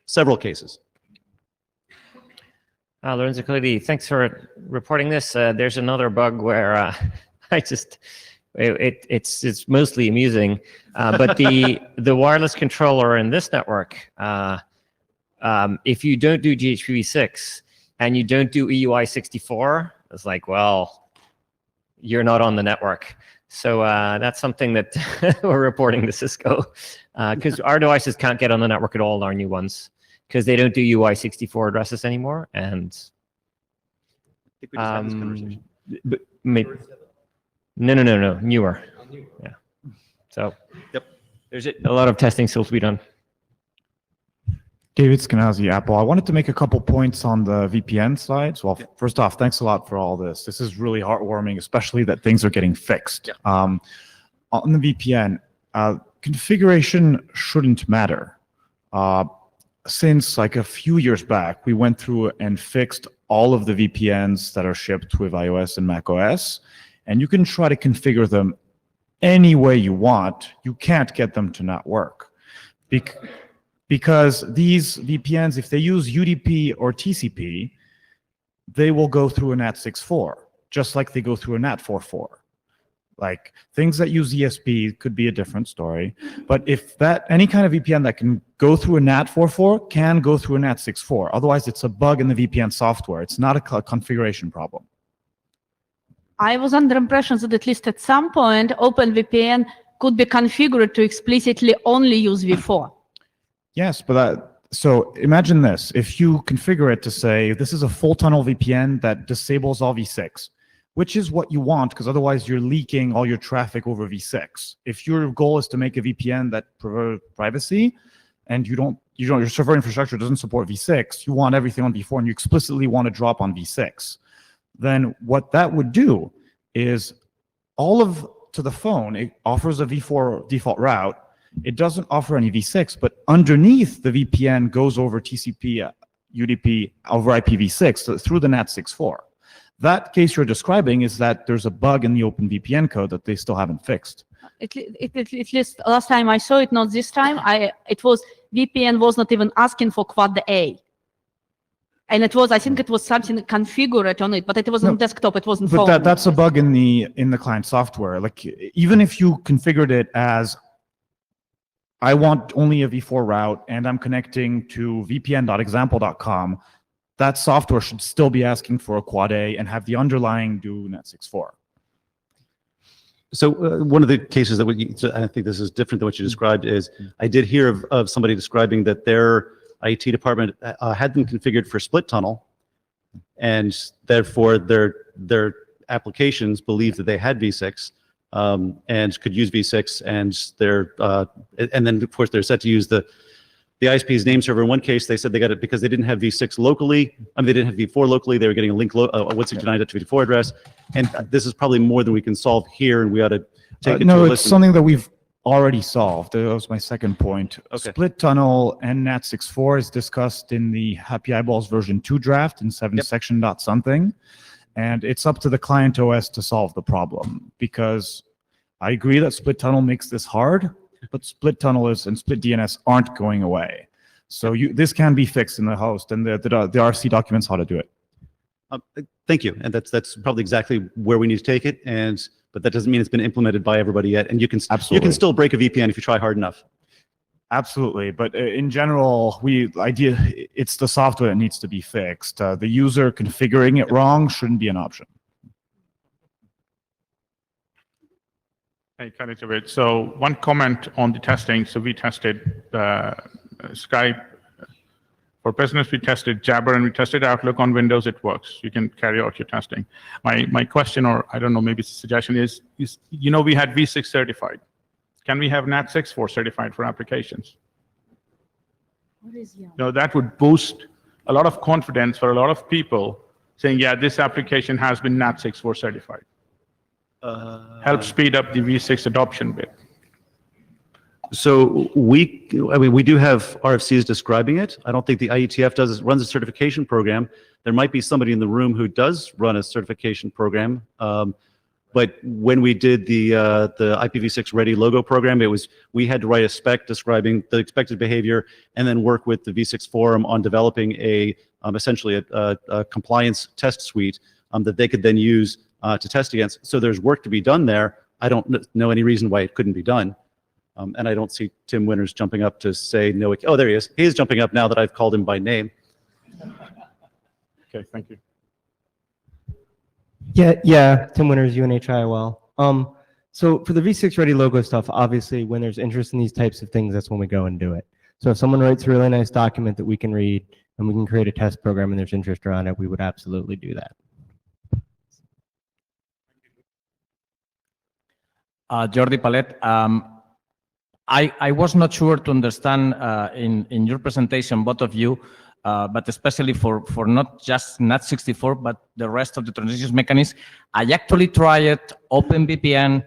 Several cases. Lorenzo Colletti, thanks for reporting this. There's another bug where it's mostly amusing, but the wireless controller in this network, if you don't do GHPv6 and you don't do EUI64, it's like, well, you're not on the network. So that's something that we're reporting to Cisco, because our devices can't get on the network at all, our new ones, because they don't do UI64 addresses anymore. And But maybe, no, newer. Yeah. So Yep. there's a lot of testing still to be done. David Skenazy, Apple. I wanted to make a couple points on the VPN side. So first off, thanks a lot for all this. This is really heartwarming, especially that things are getting fixed. On the VPN, configuration shouldn't matter. Since like a few years back, we went through and fixed all of the VPNs that are shipped with iOS and macOS, and you can try to configure them any way you want. You can't get them to not work. Because these VPNs, if they use UDP or TCP, they will go through a NAT64, just like they go through a NAT44. Like things that use ESP could be a different story, but if any kind of VPN that can go through a NAT44 can go through a NAT64. Otherwise, it's a bug in the VPN software. It's not a configuration problem. I was under impression that at least at some point, OpenVPN could be configured to explicitly only use v4. Yes, but so imagine this. If you configure it to say, this is a full tunnel VPN that disables all V6, which is what you want, because otherwise you're leaking all your traffic over V6. If your goal is to make a VPN that provides privacy, and your server infrastructure doesn't support V6, you want everything on V4, and you explicitly want to drop on V6, then what that would do is to the phone, it offers a V4 default route. It doesn't offer any V6, but underneath the VPN goes over TCP, UDP, over IPv6 through the NAT64. That case you're describing is that there's a bug in the OpenVPN code that they still haven't fixed. At least last time I saw it, not this time. It was VPN was not even asking for Quad A, and it was, I think it was something configured on it, but it was on desktop. It wasn't phone. But that's a bug in the client software. Like even if you configured it as I want only a v4 route and I'm connecting to vpn.example.com, that software should still be asking for a Quad A and have the underlying do Net64. So one of the cases that so I think this is different than what you described is I did hear of somebody describing that their IT department had them configured for split tunnel, and therefore their applications believed that they had V6 and could use V6, and then of course they're set to use the ISP's name server. In one case, they said they got it because they didn't have V6 locally. I mean, they didn't have V4 locally. They were getting a link 169.254 address, and this is probably more than we can solve here, and we ought to take it No, to a it's listen. something that we've already solved. That was my second point. Okay. Split tunnel and NAT64 is discussed in the Happy Eyeballs version 2 draft in 7 Yep. section dot something, and it's up to the client OS to solve the problem, because I agree that split tunnel makes this hard, but split tunnel and split DNS aren't going away. So this can be fixed in the host, and the RC documents how to do it. Thank you, and that's probably exactly where we need to take it. But that doesn't mean it's been implemented by everybody yet. And you can Absolutely. still break a VPN if you try hard enough. Absolutely, but in general, it's the software that needs to be fixed. The user configuring it wrong shouldn't be an option. Hey, Khalid. So one comment on the testing. So we tested Skype for business, we tested Jabber, and we tested Outlook on Windows. It works. You can carry out your testing. My question, or I don't know, maybe it's a suggestion, is we had V6 certified. Can we have NAT64 certified for applications? What is Yum? That would boost a lot of confidence for a lot of people saying, yeah, this application has been NAT64 certified. Help speed up the V6 adoption bit. So we do have RFCs describing it. I don't think the IETF runs a certification program. There might be somebody in the room who does run a certification program. But when we did the IPv6 Ready logo program, we had to write a spec describing the expected behavior and then work with the V6 forum on developing essentially a compliance test suite that they could then use to test against. So there's work to be done there. I don't know any reason why it couldn't be done. And I don't see Tim Winters jumping up to say no. Oh, there he is. He is jumping up now that I've called him by name. Okay, thank you. Yeah, Tim Winters, UNHIOL. So for the V6 Ready logo stuff, obviously when there's interest in these types of things, that's when we go and do it. So if someone writes a really nice document that we can read and we can create a test program and there's interest around it, we would absolutely do that. Jordi Palet. I was not sure to understand in your presentation, both of you, but especially for not just NAT64, but the rest of the transition mechanisms. I actually tried OpenVPN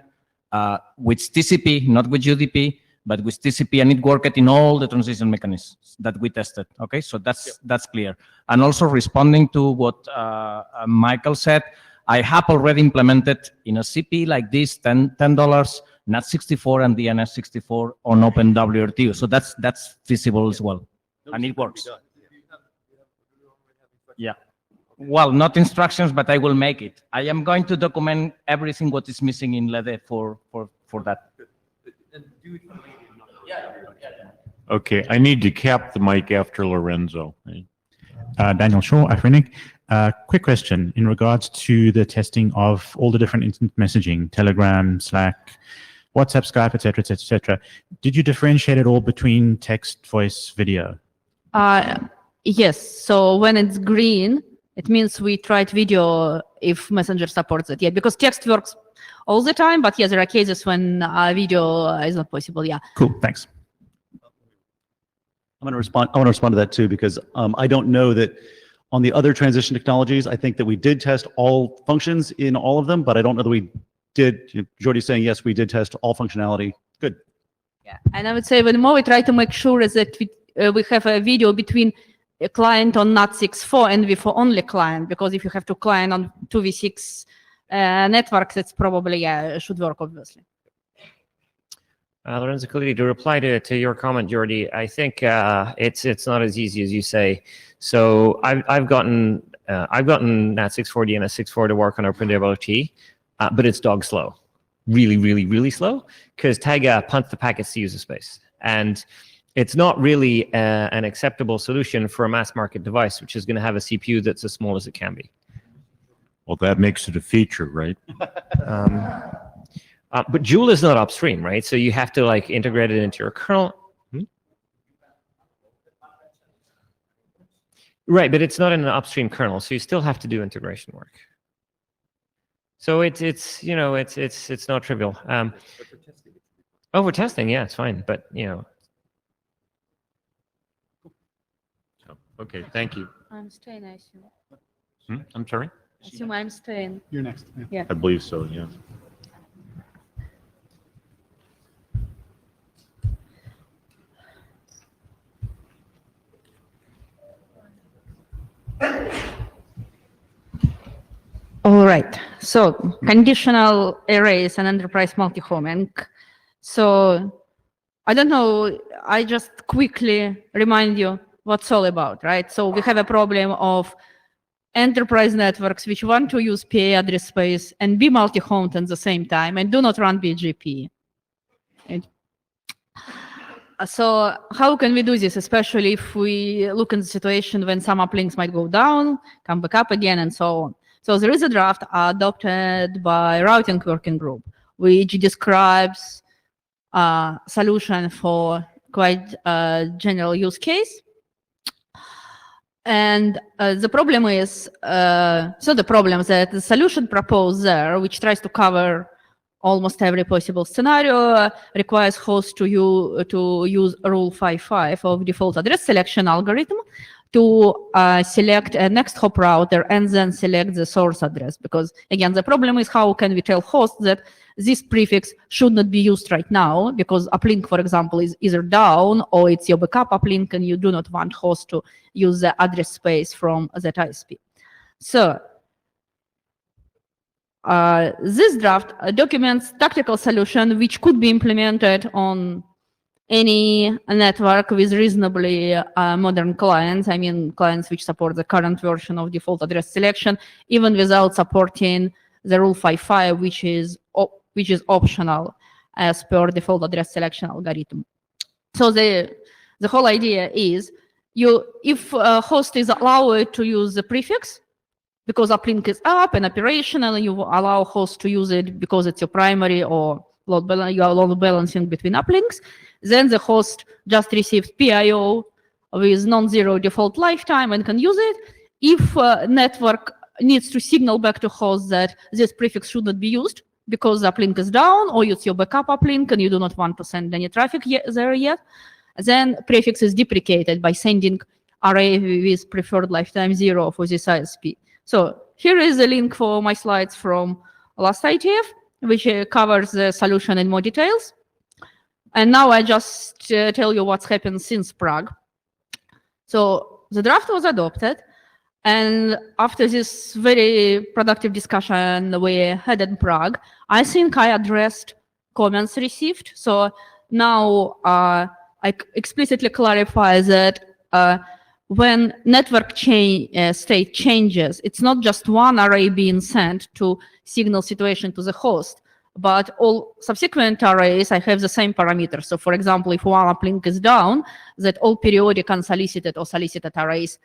with TCP, not with UDP, but with TCP, and it worked in all the transition mechanisms that we tested. Okay, so that's clear. And also responding to what Michael said, I have already implemented in a CP like this $10 NAT64 and DNS64 on OpenWRT. So that's feasible as well, and it works. Yeah. Well, not instructions, but I will make it. I am going to document everything what is missing in LEDE for that. Okay, I need to cap the mic after Lorenzo. Daniel Shaw, Afrinic. Quick question in regards to the testing of all the different instant messaging, Telegram, Slack, WhatsApp, Skype, etc. Did you differentiate at all between text, voice, video? Yes. So when it's green, it means we tried video if Messenger supports it. Yeah, because text works all the time, but yeah, there are cases when video is not possible. Yeah. Cool. Thanks. I want to respond to that too, because I don't know that on the other transition technologies, I think that we did test all functions in all of them, but I don't know that we did. Jordy's saying, yes, we did test all functionality. Good. Yeah. And I would say when more we try to make sure is that we have a video between a client on NAT64 and V4 only client, because if you have two client on two V6 networks, it's probably should work, obviously. Lorenzo Coliti, to reply to your comment, Jordi, I think it's not as easy as you say. So I've gotten NAT64 DNS64 to work on OpenWRT, but it's dog slow, really, really, really slow, because Taiga punts the packets to user space, and it's not really an acceptable solution for a mass market device, which is going to have a CPU that's as small as it can be. Well, that makes it a feature, right? But Joule is not upstream, right? So you have to like integrate it into your kernel. Right, but it's not in an upstream kernel, so you still have to do integration work. So it's you know it's not trivial. Oh, for testing, yeah, it's fine, but you know. Okay, thank you. I'm staying, I assume. I'm sorry? I assume I'm staying. You're next. Yeah. I believe so, yeah. All right. So conditional arrays and enterprise multi-homing. So I don't know. I just quickly remind you what's all about, right? So we have a problem of enterprise networks which want to use PA address space and be multi-homed at the same time and do not run BGP. And so how can we do this, especially if we look in the situation when some uplinks might go down, come back up again, and so on. So there is a draft adopted by routing working group, which describes a solution for quite a general use case. And the problem is, the problem is that the solution proposed there, which tries to cover almost every possible scenario, requires host to use rule 5.5 of default address selection algorithm to select a next hop router and then select the source address. Because again, the problem is how can we tell host that this prefix should not be used right now, because uplink, for example, is either down or it's your backup uplink and you do not want host to use the address space from that ISP. So this draft documents tactical solution which could be implemented on any network with reasonably modern clients. I mean, clients which support the current version of default address selection, even without supporting the rule 5.5, which is optional as per default address selection algorithm. So the whole idea is if a host is allowed to use the prefix because uplink is up and operational, and you allow host to use it because it's your primary or you are load balancing between uplinks, then the host just receives PIO with non-zero default lifetime and can use it. If network needs to signal back to host that this prefix should not be used because the uplink is down or it's your backup uplink and you do not want to send any traffic there yet, then prefix is deprecated by sending array with preferred lifetime 0 for this ISP. So here is a link for my slides from last IETF, which covers the solution in more details. And now I just tell you what's happened since Prague. So the draft was adopted, and after this very productive discussion we had in Prague, I think I addressed comments received. So now I explicitly clarify that when network state changes, it's not just one array being sent to signal situation to the host, but all subsequent arrays, I have the same parameters. So for example, if one uplink is down, that all periodic unsolicited or solicited arrays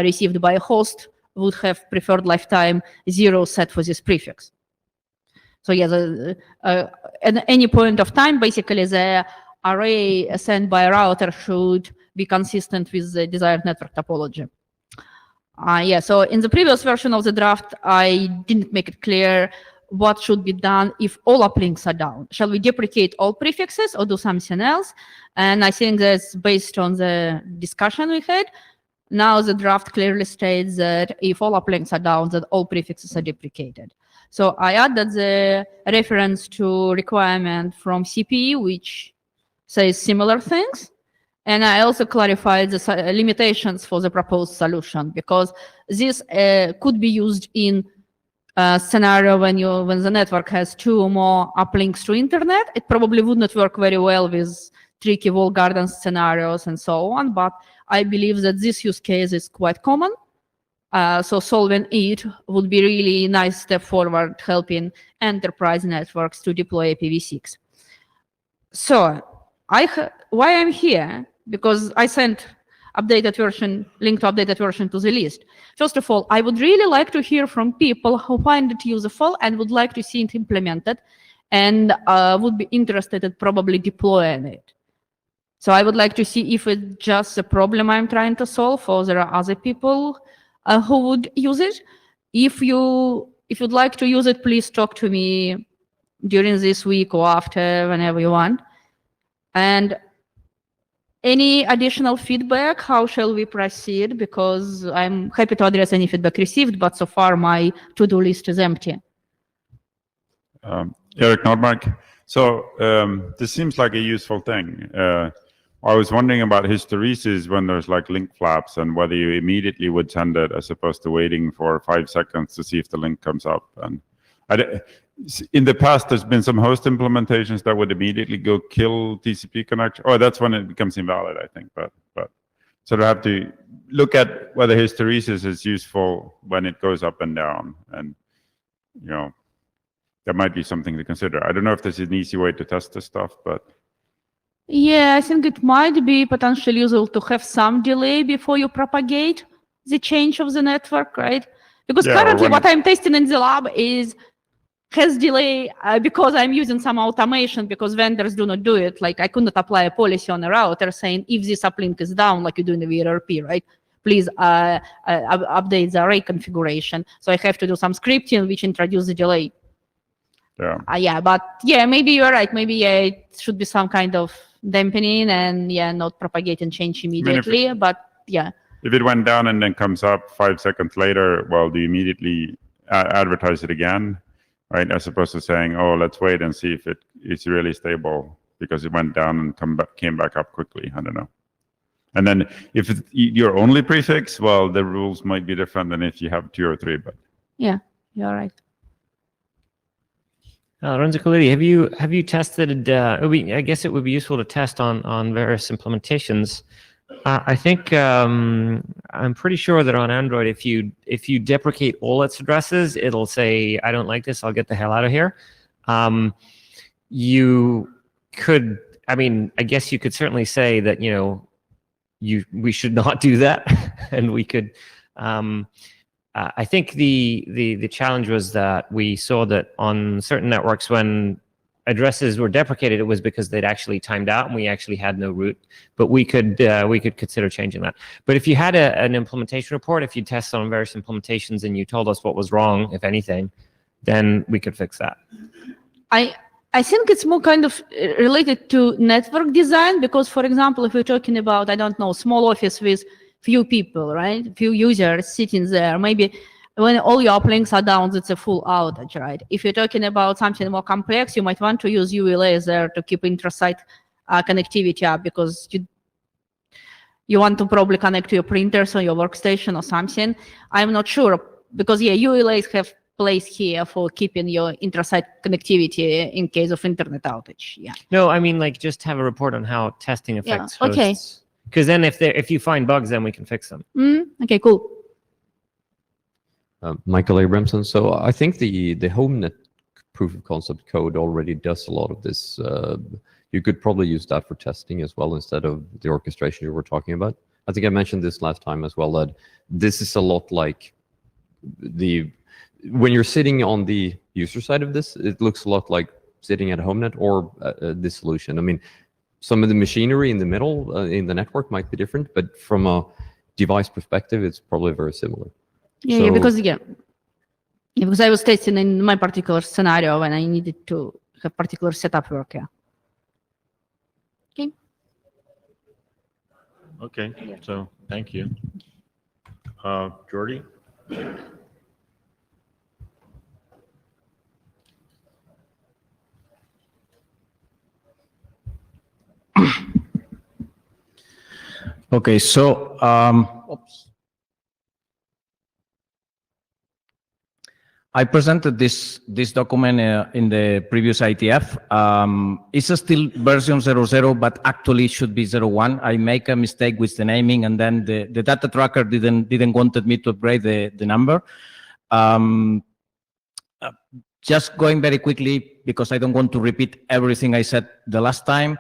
received by a host would have preferred lifetime 0 set for this prefix. So yeah, at any point of time, basically the array sent by a router should be consistent with the desired network topology. Yeah, so in the previous version of the draft, I didn't make it clear what should be done if all uplinks are down. Shall we deprecate all prefixes or do something else? And I think that's based on the discussion we had. Now the draft clearly states that if all uplinks are down, that all prefixes are deprecated. So I added the reference to requirement from CPE, which says similar things. And I also clarified the limitations for the proposed solution, because this could be used in a scenario when the network has 2 or more uplinks to internet. It probably would not work very well with tricky walled garden scenarios and so on, but I believe that this use case is quite common. So solving it would be really nice step forward, helping enterprise networks to deploy IPv6. So why I'm here? Because I sent updated version, link to updated version to the list. First of all, I would really like to hear from people who find it useful and would like to see it implemented, and would be interested in probably deploying it. So I would like to see if it's just a problem I'm trying to solve, or there are other people who would use it. If you'd like to use it, please talk to me during this week or after, whenever you want. And any additional feedback, how shall we proceed? Because I'm happy to address any feedback received, but so far my to-do list is empty. Eric Nordmark. So this seems like a useful thing. I was wondering about hysteresis when there's like link flaps, and whether you immediately would send it as opposed to waiting for 5 seconds to see if the link comes up. And in the past, there's been some host implementations that would immediately go kill TCP connection. Oh, that's when it becomes invalid, I think. But so I have to look at whether hysteresis is useful when it goes up and down, and that might be something to consider. I don't know if there's an easy way to test this stuff, but yeah, I think it might be potentially useful to have some delay before you propagate the change of the network, right? Because currently what I'm testing in the lab has delay because I'm using some automation, because vendors do not do it. Like I could not apply a policy on a router saying if this uplink is down, like you do in the VRP, right? Please update the array configuration. So I have to do some scripting which introduce the delay. Yeah. But maybe you're right. Maybe it should be some kind of dampening and not propagate and change immediately. If it went down and then comes up 5 seconds later, well, do you immediately advertise it again, right? As opposed to saying, oh, let's wait and see if it's really stable because it went down and came back up quickly. I don't know. And then if it's your only prefix, well, the rules might be different than if you have 2 or 3. But yeah, you're right. Renzo Colletti, have you tested? I guess it would be useful to test on various implementations. I think I'm pretty sure that on Android, if you deprecate all its addresses, it'll say, "I don't like this. I'll get the hell out of here." You could, I guess you could certainly say that we should not do that, and we could. I think the challenge was that we saw that on certain networks, when addresses were deprecated, it was because they'd actually timed out and we actually had no route. But we could consider changing that. But if you had an implementation report, if you tested on various implementations and you told us what was wrong, if anything, then we could fix that. I think it's more kind of related to network design, because, for example, if we're talking about, I don't know, small office with few people, right? Few users sitting there. Maybe when all your uplinks are down, it's a full outage, right? If you're talking about something more complex, you might want to use ULAs there to keep intra-site connectivity up, because you want to probably connect to your printers or your workstation or something. I'm not sure, because ULAs have place here for keeping your intra-site connectivity in case of internet outage. Yeah. No, like just have a report on how testing affects hosts. Okay. Because then if you find bugs, then we can fix them. Okay, cool. Michael Abramson. So I think the HomeNet proof of concept code already does a lot of this. You could probably use that for testing as well instead of the orchestration you were talking about. I think I mentioned this last time as well, that this is a lot like when you're sitting on the user side of this, it looks a lot like sitting at HomeNet or this solution. Some of the machinery in the middle in the network might be different, but from a device perspective, it's probably very similar. Because I was testing in my particular scenario when I needed to have particular setup work. Okay. Okay. So thank you, Jordy. Okay, so I presented this document in the previous IETF. It's still version 00, but actually should be 01. I make a mistake with the naming, and then the data tracker didn't wanted me to upgrade the number. Just going very quickly, because I don't want to repeat everything I said the last time.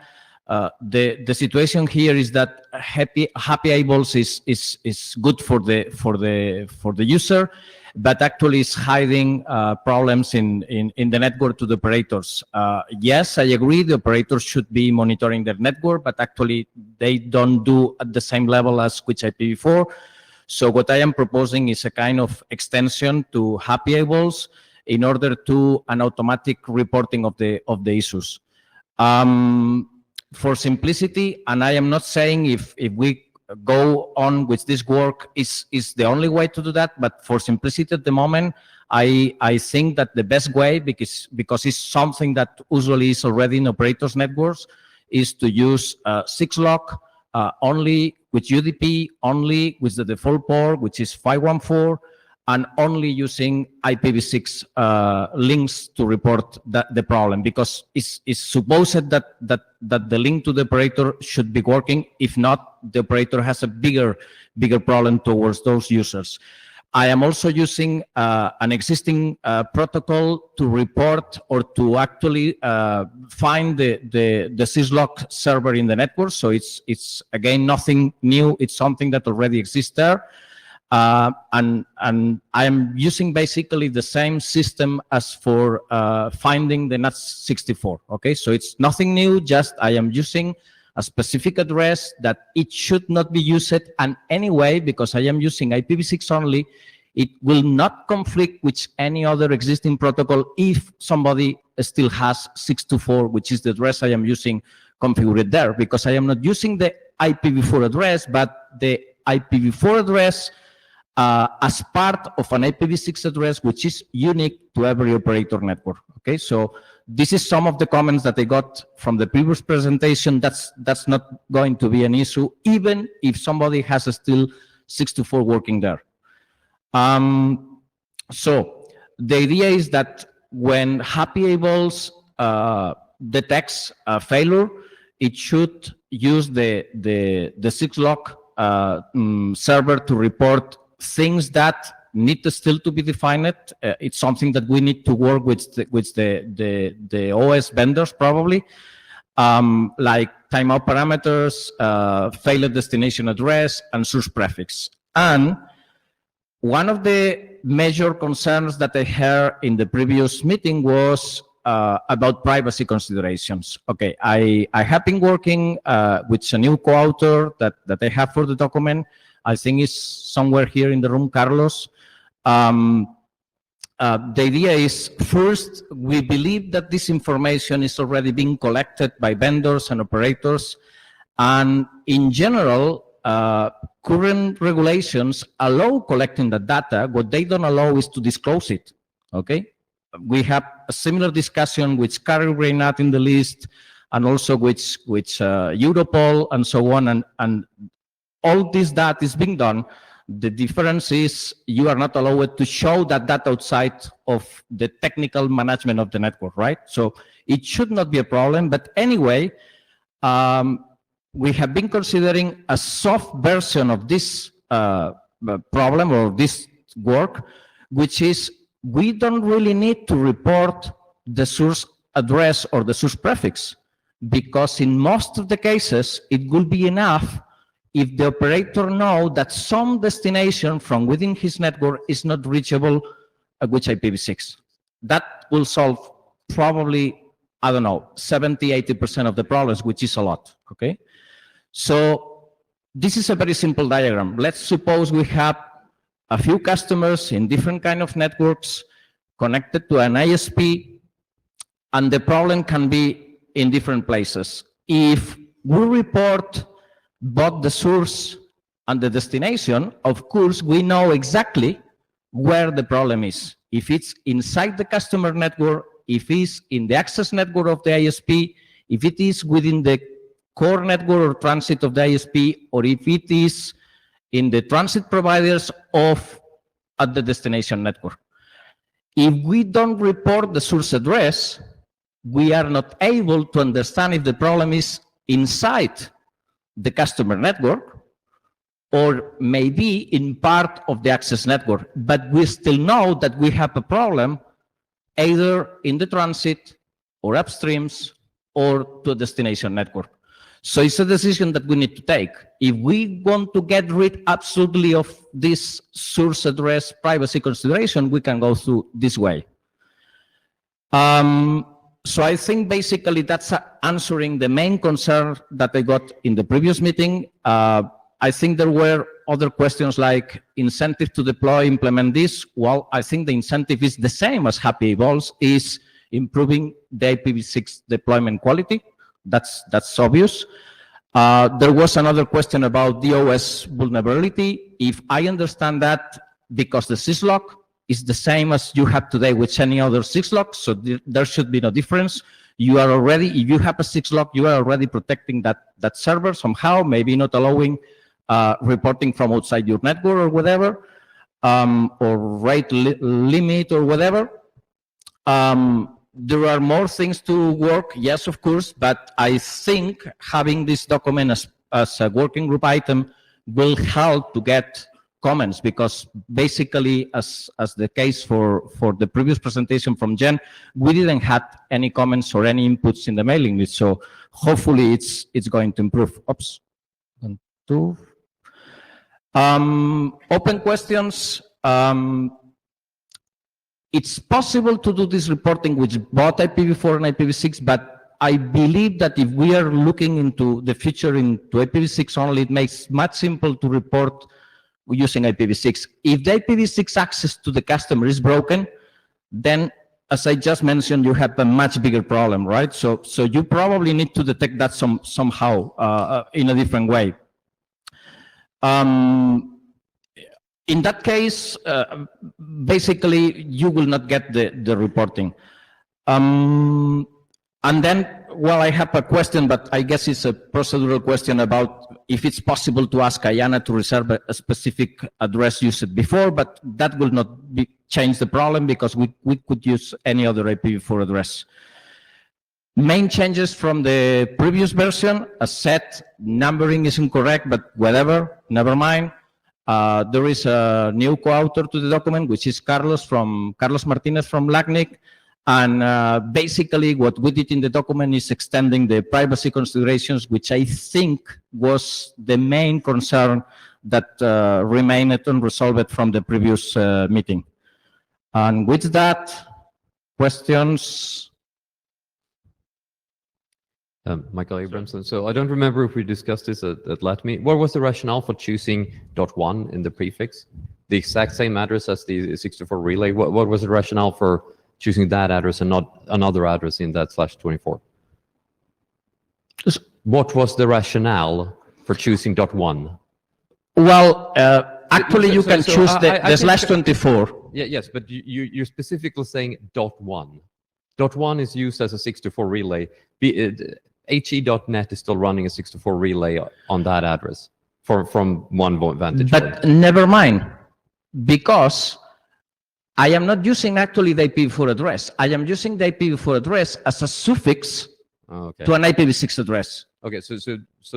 The situation here is that happy eyeballs is good for the user, but actually is hiding problems in the network to the operators. Yes, I agree, the operators should be monitoring their network, but actually they don't do at the same level as which IPv4. So what I am proposing is a kind of extension to happy eyeballs in order to an automatic reporting of the issues. For simplicity, and I am not saying if we go on with this work is the only way to do that, but for simplicity at the moment, I think that the best way, because it's something that usually is already in operators networks, is to use 6LoC only with UDP, only with the default port, which is 514, and only using IPv6 links to report the problem, because it's supposed that the link to the operator should be working. If not, the operator has a bigger problem towards those users. I am also using an existing protocol to report or to actually find the syslog server in the network. So it's again nothing new. It's something that already exists there. And I am using basically the same system as for finding the NAT64. Okay, so it's nothing new. Just I am using a specific address that it should not be used. And anyway, because I am using IPv6 only, it will not conflict with any other existing protocol if somebody still has 624, which is the address I am using configured there, because I am not using the IPv4 address, but the IPv4 address as part of an IPv6 address, which is unique to every operator network. Okay, so this is some of the comments that I got from the previous presentation. That's not going to be an issue, even if somebody has still 624 working there. So the idea is that when happy eyeballs detects a failure, it should use the 6LoC server to report things that need still to be defined. It's something that we need to work with the OS vendors probably, like timeout parameters, failed destination address, and source prefix. And one of the major concerns that I heard in the previous meeting was about privacy considerations. Okay, I have been working with a new co-author that I have for the document. I think it's somewhere here in the room, Carlos. The idea is, first, we believe that this information is already being collected by vendors and operators. And in general, current regulations allow collecting the data. What they don't allow is to disclose it, okay? We have a similar discussion with carrier grade NAT in the list, and also with Europol and so on, and all this data is being done. The difference is you are not allowed to show that data outside of the technical management of the network, right? So it should not be a problem, but anyway, we have been considering a soft version of this problem or this work, which is we don't really need to report the source address or the source prefix, because in most of the cases, it will be enough if the operator knows that some destination from within his network is not reachable with IPv6. That will solve probably, I don't know, 70, 80% of the problems, which is a lot, okay? So this is a very simple diagram. Let's suppose we have a few customers in different kind of networks connected to an ISP, and the problem can be in different places. If we report both the source and the destination, of course, we know exactly where the problem is. If it's inside the customer network, if it's in the access network of the ISP, if it is within the core network or transit of the ISP, or if it is in the transit providers of at the destination network. If we don't report the source address, we are not able to understand if the problem is inside the customer network or maybe in part of the access network. But we still know that we have a problem either in the transit or upstreams or to a destination network. So it's a decision that we need to take. If we want to get rid absolutely of this source address privacy consideration, we can go through this way. So I think basically that's answering the main concern that I got in the previous meeting. I think there were other questions like incentive to deploy, implement this. Well, I think the incentive is the same as Happy Evolves, is improving the IPv6 deployment quality. That's obvious. There was another question about DOS vulnerability. If I understand that, because the syslog is the same as you have today with any other syslog, so there should be no difference. You are already, if you have a syslog, you are already protecting that server somehow, maybe not allowing reporting from outside your network or whatever, or rate limit or whatever. There are more things to work, yes, of course, but I think having this document as a working group item will help to get comments, because basically, as the case for the previous presentation from Jen, we didn't have any comments or any inputs in the mailing list, so hopefully it's going to improve. Oops. 1, 2. Open questions. It's possible to do this reporting with both IPv4 and IPv6, but I believe that if we are looking into the future into IPv6 only, it makes much simple to report using IPv6. If the IPv6 access to the customer is broken, then, as I just mentioned, you have a much bigger problem, right? So you probably need to detect that somehow in a different way. In that case, basically, you will not get the reporting. And then, well, I have a question, but I guess it's a procedural question about if it's possible to ask IANA to reserve a specific address used before, but that will not change the problem because we could use any other IPv4 address. Main changes from the previous version, as said, numbering is incorrect, but whatever, never mind. There is a new co-author to the document, which is Carlos Martinez from LACNIC. And basically what we did in the document is extending the privacy considerations, which I think was the main concern that remained unresolved from the previous meeting. And with that, questions? Michael Abramson. So I don't remember if we discussed this at LATME. What was the rationale for choosing .1 in the prefix? The exact same address as the 64 relay. What was the rationale for choosing that address and not another address in that /24? What was the rationale for choosing .1? Well, actually, you can choose the /24. Yeah, yes, but you're specifically saying .1. .1 is used as a 64 relay. HE.net is still running a 64 relay on that address from one vantage point. But never mind, because I am not using actually the IPv4 address. I am using the IPv4 address as a suffix to an IPv6 address. Okay, so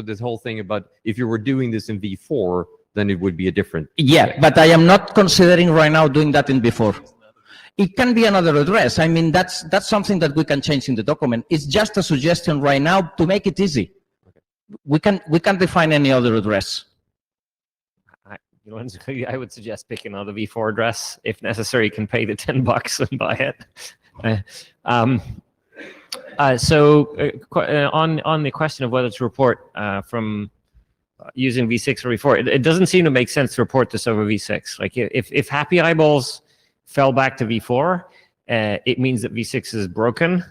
this whole thing about if you were doing this in v4, then it would be a different. Yeah, but I am not considering right now doing that in v4. It can be another address. I mean, that's something that we can change in the document. It's just a suggestion right now to make it easy. Okay. We can define any other address. I would suggest picking another v4 address. If necessary, you can pay the $10 and buy it. On the question of whether to report from using V6 or V4, it doesn't seem to make sense to report this over V6. Like if Happy Eyeballs fell back to V4, it means that V6 is broken.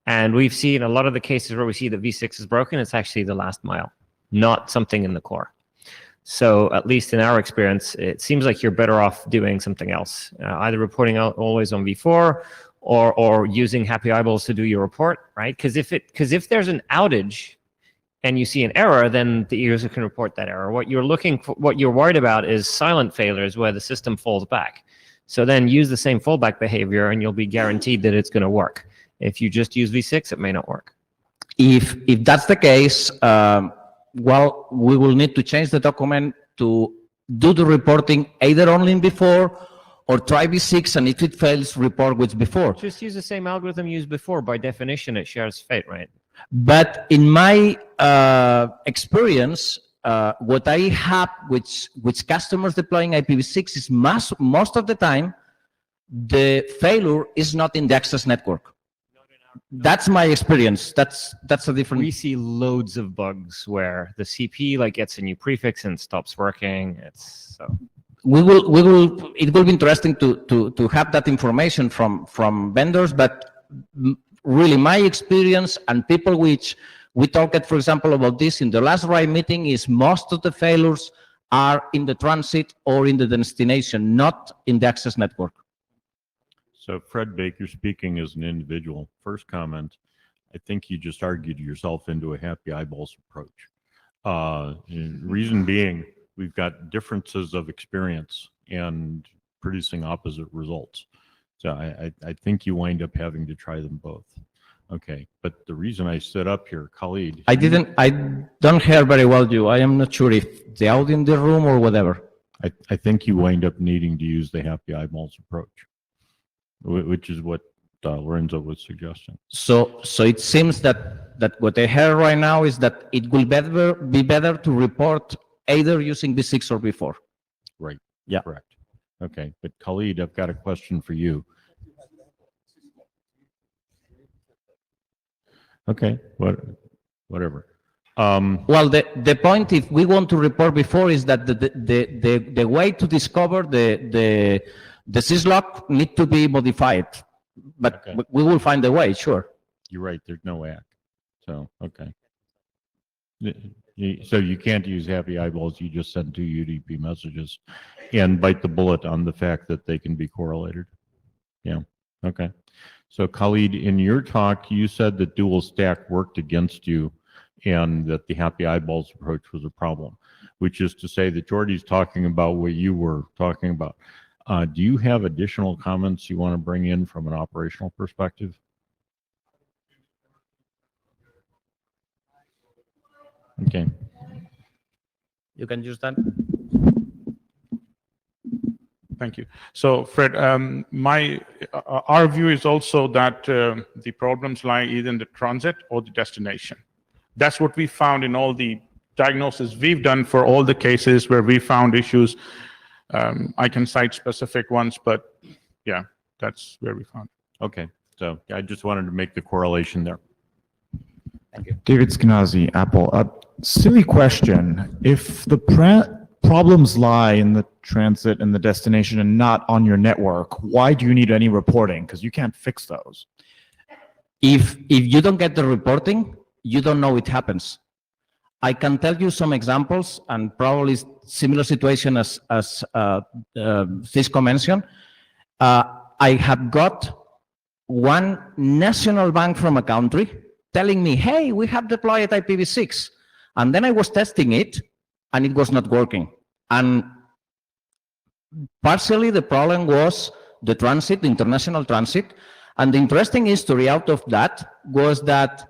And we've seen a lot of the cases where we see that V6 is broken, it's actually the last mile, not something in the core. So at least in our experience, it seems like you're better off doing something else, either reporting out always on V4 or using Happy Eyeballs to do your report, right? Because if there's an outage and you see an error, then the user can report that error. What you're looking for, what you're worried about is silent failures where the system falls back. So then use the same fallback behavior and you'll be guaranteed that it's going to work. If you just use V6, it may not work. If that's the case, well, we will need to change the document to do the reporting either only in before or try V6, and if it fails, report with before. Just use the same algorithm used before. By definition, it shares fate, right? But in my experience, what I have with customers deploying IPv6 is most of the time, the failure is not in the access network. That's my experience. That's a different. We see loads of bugs where the CP like gets a new prefix and stops working. It's so. We will. It will be interesting to have that information from vendors, but really my experience and people which we talked, for example, about this in the last RAI meeting is most of the failures are in the transit or in the destination, not in the access network. So Fred Baker speaking as an individual, first comment, I think you just argued yourself into a happy eyeballs approach. Reason being, we've got differences of experience and producing opposite results. So I think you wind up having to try them both. Okay, but the reason I stood up here, Khalid. I don't hear very well you. I am not sure if the audio in the room or whatever. I think you wind up needing to use the happy eyeballs approach, which is what Lorenzo was suggesting. So it seems that what I hear right now is that it will be better to report either using V6 or V4. Right. Yeah. Correct. Okay, but Khalid, I've got a question for you. Okay, whatever. Well, the point, if we want to report before, is that the way to discover the syslog need to be modified, but Okay. we will find a way. Sure. You're right. There's no ACK. So okay. So you can't use happy eyeballs. You just send two UDP messages, and bite the bullet on the fact that they can be correlated. Yeah. Okay. So Khalid, in your talk, you said that dual stack worked against you and that the happy eyeballs approach was a problem, which is to say that Jordy's talking about what you were talking about. Do you have additional comments you want to bring in from an operational perspective? Okay. You can use that. Thank you. So, Fred, our view is also that the problems lie either in the transit or the destination. That's what we found in all the diagnosis we've done for all the cases where we found issues. I can cite specific ones, but yeah, that's where we found it. Okay. So I just wanted to make the correlation there. Thank you. David Skenazy, Apple. Silly question. If the problems lie in the transit and the destination and not on your network, why do you need any reporting? Because you can't fix those. If you don't get the reporting, you don't know it happens. I can tell you some examples, and probably similar situation as Cisco mentioned. I have got one national bank from a country telling me, hey, we have deployed IPv6. And then I was testing it, and it was not working. And partially the problem was the transit, the international transit. And the interesting history out of that was that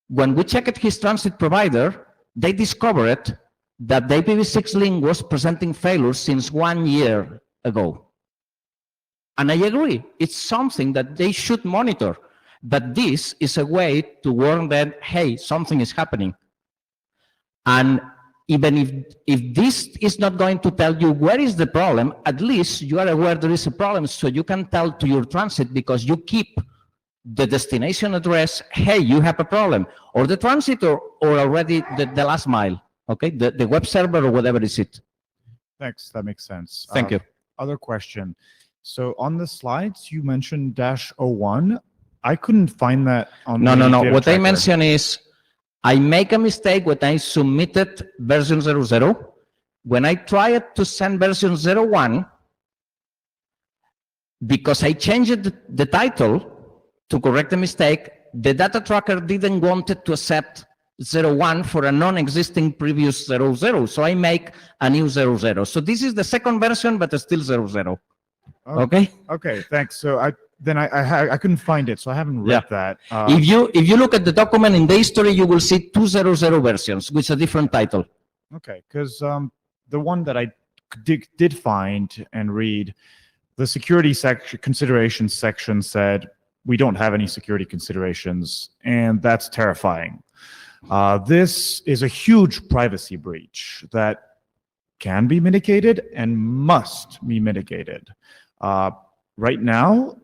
when we checked his transit provider, they discovered that the IPv6 link was presenting failures since 1 year ago. And I agree, it's something that they should monitor. But this is a way to warn them, hey, something is happening. And even if this is not going to tell you where is the problem, at least you are aware there is a problem, so you can tell to your transit, because you keep the destination address, hey, you have a problem, or the transit, or already the last mile, okay, the web server or whatever is it. Thanks, that makes sense. Thank you. Other question. So on the slides, you mentioned -01. I couldn't find that on No. data What I tracker. mentioned is, I make a mistake when I submitted version 00. When I tried to send version 01, because I changed the title to correct the mistake, the data tracker didn't want it to accept 01 for a non-existing previous 00. So I make a new 00. So this is the second version, but it's still 00. Okay. Okay, thanks. So I couldn't find it, so I haven't read that. If you look at the document in the history, you will see 200 versions with a different title. Okay, because the one that I did find and read, the security section considerations section said we don't have any security considerations, and that's terrifying. This is a huge privacy breach that can be mitigated and must be mitigated. Right now,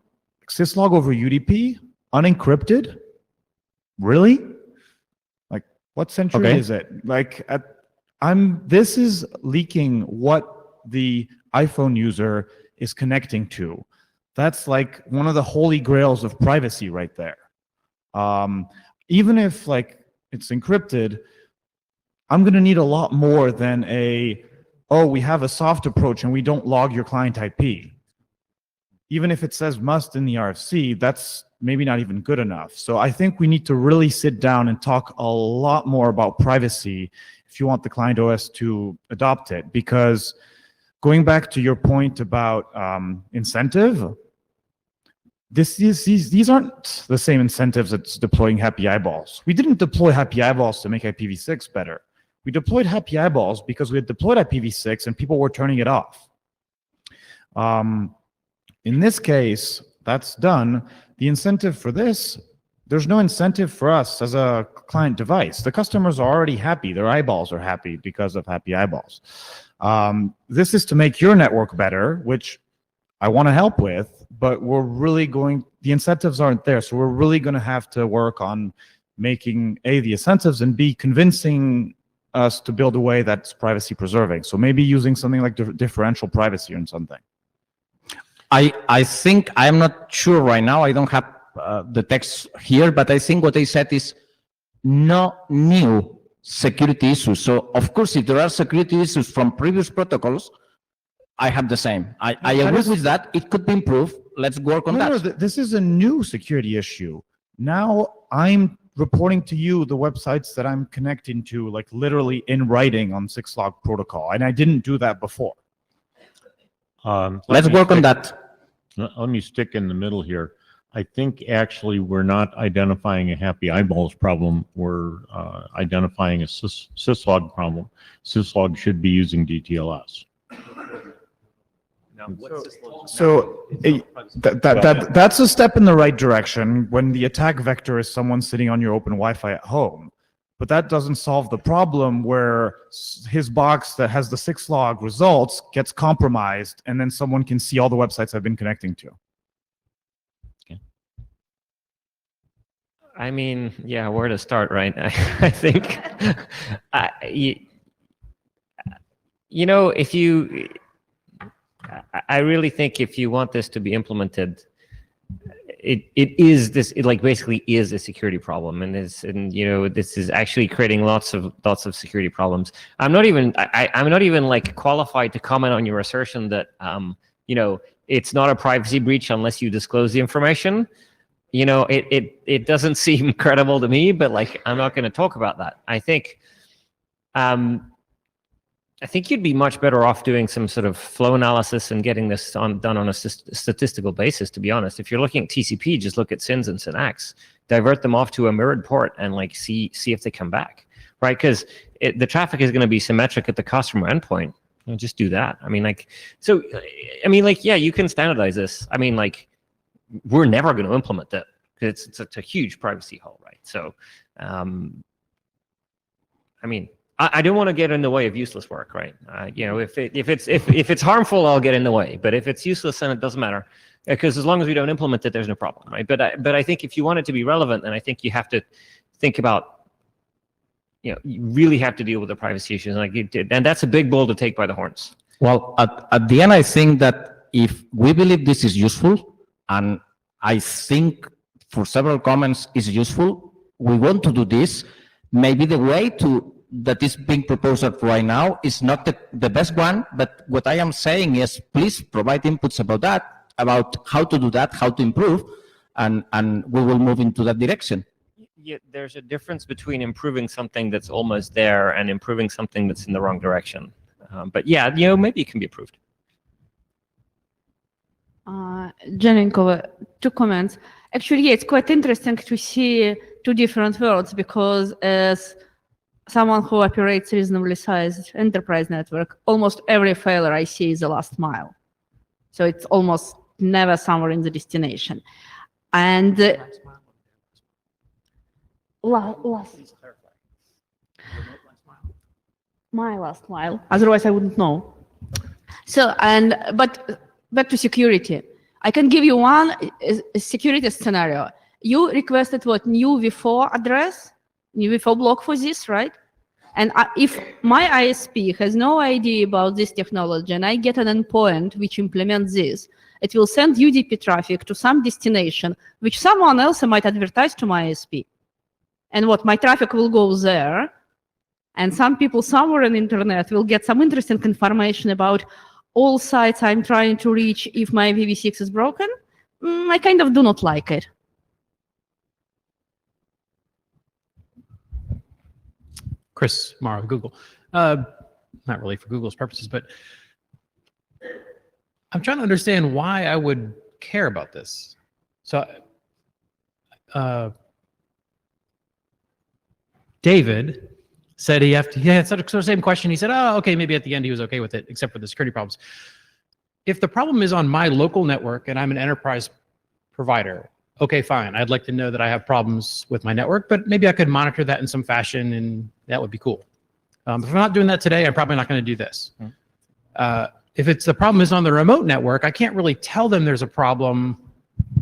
syslog over UDP, unencrypted? Really? Like, what century is it? Like, this is leaking what the iPhone user is connecting to. That's like one of the holy grails of privacy right there. Even if like it's encrypted, I'm going to need a lot more than we have a soft approach and we don't log your client IP. Even if it says must in the RFC, that's maybe not even good enough. So I think we need to really sit down and talk a lot more about privacy if you want the client OS to adopt it. Because going back to your point about incentive, these aren't the same incentives as deploying Happy Eyeballs. We didn't deploy Happy Eyeballs to make IPv6 better. We deployed Happy Eyeballs because we had deployed IPv6 and people were turning it off. In this case, that's done. The incentive for this, there's no incentive for us as a client device. The customers are already happy. Their eyeballs are happy because of Happy Eyeballs. This is to make your network better, which I want to help with, but the incentives aren't there. So we're really going to have to work on making the incentives and convincing us to build a way that's privacy preserving. So maybe using something like differential privacy or something. I think, I'm not sure right now, I don't have the text here, but I think what they said is no new security issues. So of course, if there are security issues from previous protocols, I have the same. I agree with that. It could be improved. Let's work on that. No, this is a new security issue. Now I'm reporting to you the websites that I'm connecting to, like literally in writing on syslog protocol, and I didn't do that before. Let's work on that. Let me stick in the middle here. I think actually we're not identifying a Happy Eyeballs problem. We're identifying a syslog problem. Syslog should be using DTLS. That's a step in the right direction when the attack vector is someone sitting on your open Wi-Fi at home. But that doesn't solve the problem where his box that has the syslog results gets compromised, and then someone can see all the websites I've been connecting to. Okay. I mean, yeah, where to start, right? I think, I really think if you want this to be implemented, it like basically is a security problem, and this is actually creating lots of security problems. I'm not even like qualified to comment on your assertion that it's not a privacy breach unless you disclose the information. It doesn't seem credible to me, but like I'm not going to talk about that. I think you'd be much better off doing some sort of flow analysis and getting this done on a statistical basis, to be honest. If you're looking at TCP, just look at SYNs and SYNACs, divert them off to a mirrored port and like see if they come back, right? Because the traffic is going to be symmetric at the customer endpoint. Just do that. Yeah, you can standardize this. We're never going to implement it because it's a huge privacy hole, right? So, I don't want to get in the way of useless work, right? If it's harmful, I'll get in the way. But if it's useless, then it doesn't matter, because as long as we don't implement it, there's no problem, right? But I think if you want it to be relevant, then I think you have to think about, you really have to deal with the privacy issues, and that's a big bull to take by the horns. Well, at the end, I think that if we believe this is useful, and I think for several comments is useful, we want to do this. Maybe the way that is being proposed right now is not the best one, but what I am saying is please provide inputs about that, about how to do that, how to improve, and we will move into that direction. there's a difference between improving something that's almost there and improving something that's in the wrong direction. But yeah, maybe it can be improved. Janinkova, 2 comments. Actually, yeah, it's quite interesting to see 2 different worlds, because as someone who operates reasonably sized enterprise network, almost every failure I see is the last mile. So it's almost never somewhere in the destination. And my last mile, otherwise I wouldn't know. So, but back to security. I can give you one security scenario. You requested what, new V4 address, new V4 block for this, right? And if my ISP has no idea about this technology and I get an endpoint which implements this, it will send UDP traffic to some destination which someone else might advertise to my ISP. And what, my traffic will go there, and some people somewhere on the internet will get some interesting information about all sites I'm trying to reach if my VV6 is broken. I kind of do not like it. Chris Morrow, Google. Not really for Google's purposes, but I'm trying to understand why I would care about this. So, David said he had the same question. He said, oh, okay, maybe at the end he was okay with it, except for the security problems. If the problem is on my local network and I'm an enterprise provider, okay, fine. I'd like to know that I have problems with my network, but maybe I could monitor that in some fashion, and that would be cool. If I'm not doing that today, I'm probably not going to do this. If it's the problem is on the remote network, I can't really tell them there's a problem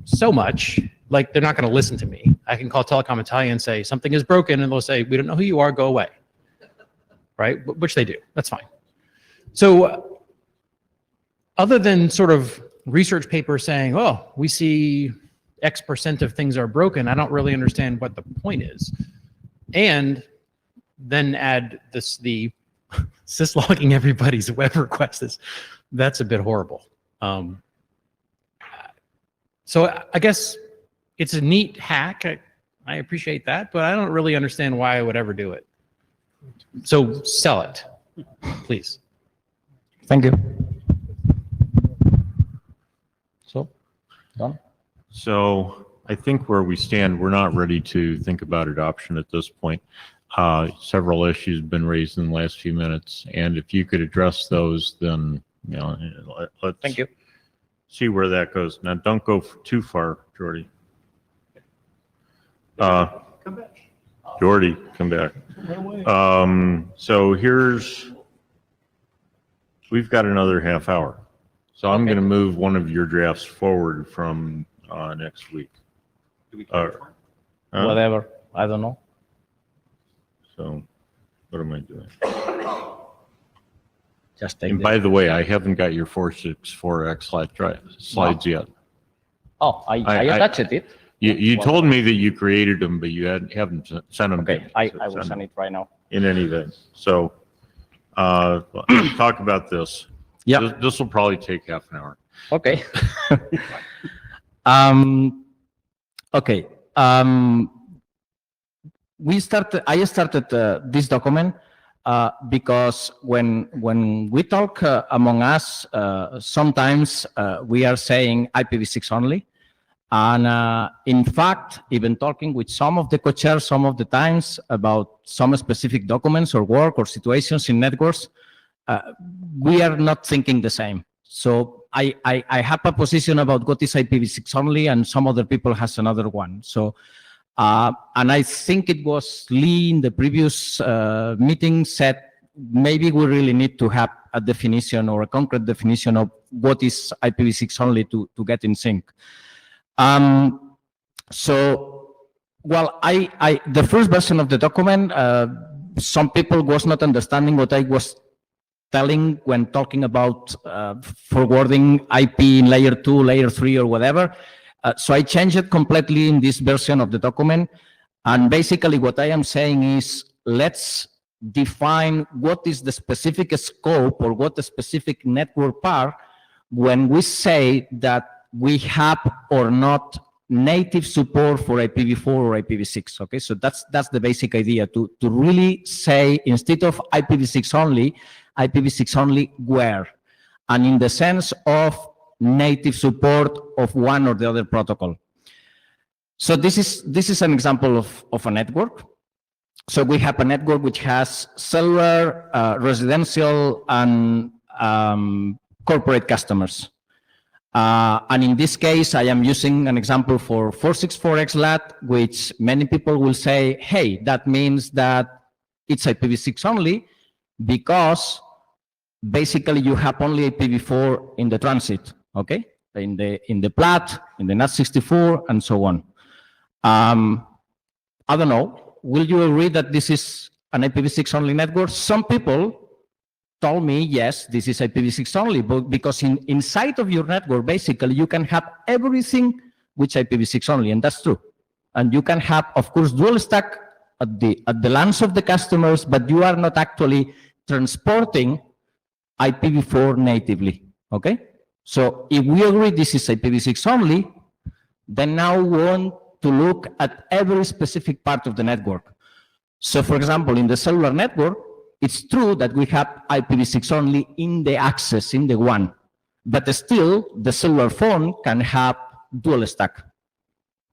so much. Like, they're not going to listen to me. I can call Telecom Italia and say, something is broken, and they'll say, we don't know who you are, go away. Right? Which they do. That's fine. So other than sort of research papers saying, oh, we see X% of things are broken, I don't really understand what the point is. And then add the syslogging everybody's web requests. That's a bit horrible. So I guess it's a neat hack. I appreciate that, but I don't really understand why I would ever do it. So sell it, please. Thank you. So, done? So I think where we stand, we're not ready to think about adoption at this point. Several issues have been raised in the last few minutes, and if you could address those, then let's Thank you. see where that goes. Now, don't go too far, Jordy. Come back. Jordy, come back. So we've got another half hour. So I'm going to move one of your drafts forward from next week. Do we care for it? Whatever. I don't know. So what am I doing? Just take And by the way, I haven't got your 464X slides yet. Oh, I attached it. You told me that you created them, but you haven't sent them. Okay, I will send it right now. In any event, so talk about this. Yeah. This will probably take half an hour. Okay. Okay. I started this document because when we talk among us, sometimes we are saying IPv6 only. And in fact, even talking with some of the co-chairs some of the times about some specific documents or work or situations in networks, we are not thinking the same. So I have a position about what is IPv6 only, and some other people has another one. So, and I think it was Lee in the previous meeting said, maybe we really need to have a definition or a concrete definition of what is IPv6 only to get in sync. So, well, the first version of the document, some people was not understanding what I was telling when talking about forwarding IP in layer 2, layer 3, or whatever. So I changed it completely in this version of the document. And basically what I am saying is, let's define what is the specific scope or what the specific network part when we say that we have or not native support for IPv4 or IPv6. Okay, so that's the basic idea, to really say, instead of IPv6 only where, and in the sense of native support of one or the other protocol. So this is an example of a network. So we have a network which has cellular, residential, and corporate customers. And in this case, I am using an example for 464X-LAT, which many people will say, hey, that means that it's IPv6 only, because basically you have only IPv4 in the transit, okay? In the plat, in the NAT64, and so on. I don't know, will you agree that this is an IPv6 only network? Some people told me, yes, this is IPv6 only, but because inside of your network, basically, you can have everything which IPv6 only, and that's true. And you can have, of course, dual stack at the LANs of the customers, but you are not actually transporting IPv4 natively, okay? So if we agree this is IPv6 only, then now we want to look at every specific part of the network. So for example, in the cellular network, it's true that we have IPv6 only in the access, in the WAN, but still the cellular phone can have dual stack.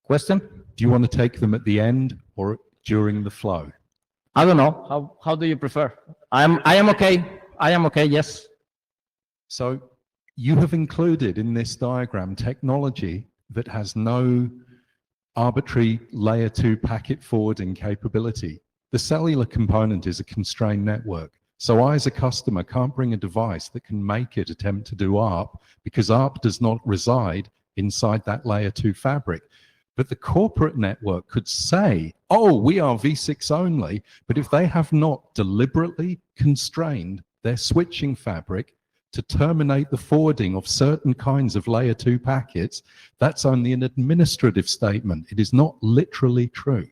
Question? Do you want to take them at the end or during the flow? I don't know. How do you prefer? I am okay. I am okay, yes. So you have included in this diagram technology that has no arbitrary layer 2 packet forwarding capability. The cellular component is a constrained network. So I, as a customer, can't bring a device that can make it attempt to do ARP, because ARP does not reside inside that layer 2 fabric. But the corporate network could say, oh, we are V6 only, but if they have not deliberately constrained their switching fabric to terminate the forwarding of certain kinds of layer 2 packets, that's only an administrative statement. It is not literally true.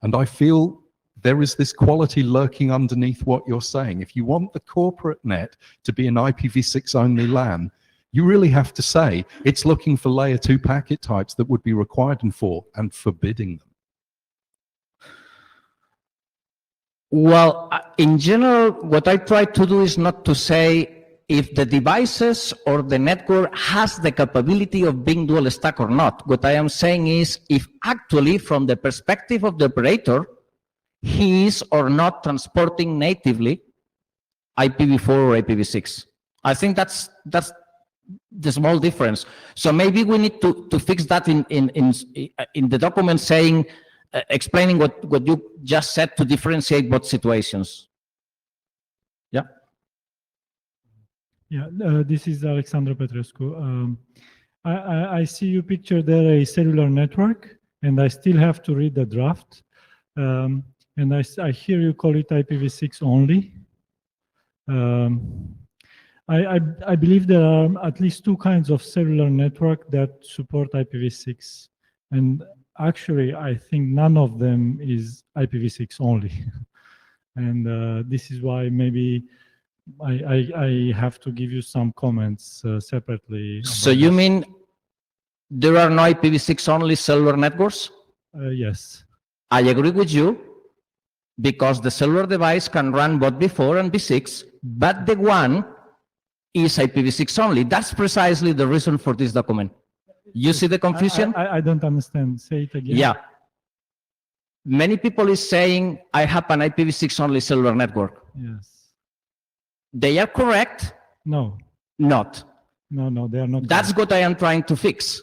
And I feel there is this quality lurking underneath what you're saying. If you want the corporate net to be an IPv6 only LAN, you really have to say it's looking for layer 2 packet types that would be required and forbidding them. Well, in general, what I try to do is not to say if the devices or the network has the capability of being dual stack or not. What I am saying is if actually from the perspective of the operator, he is or not transporting natively IPv4 or IPv6. I think that's the small difference. So maybe we need to fix that in the document, saying, explaining what you just said to differentiate both situations. Yeah. Yeah, this is Alexandru Petrescu. I see you picture there a cellular network, and I still have to read the draft. And I hear you call it IPv6 only. I believe there are at least two kinds of cellular network that support IPv6. And actually, I think none of them is IPv6 only. And this is why maybe I have to give you some comments separately. So you mean there are no IPv6 only cellular networks? Yes. I agree with you, because the cellular device can run both V4 and V6, but the one is IPv6 only. That's precisely the reason for this document. You see the confusion? I don't understand. Say it again. Yeah. Many people is saying, I have an IPv6 only cellular network. Yes. They are correct? No. Not. No, they are not. That's what I am trying to fix.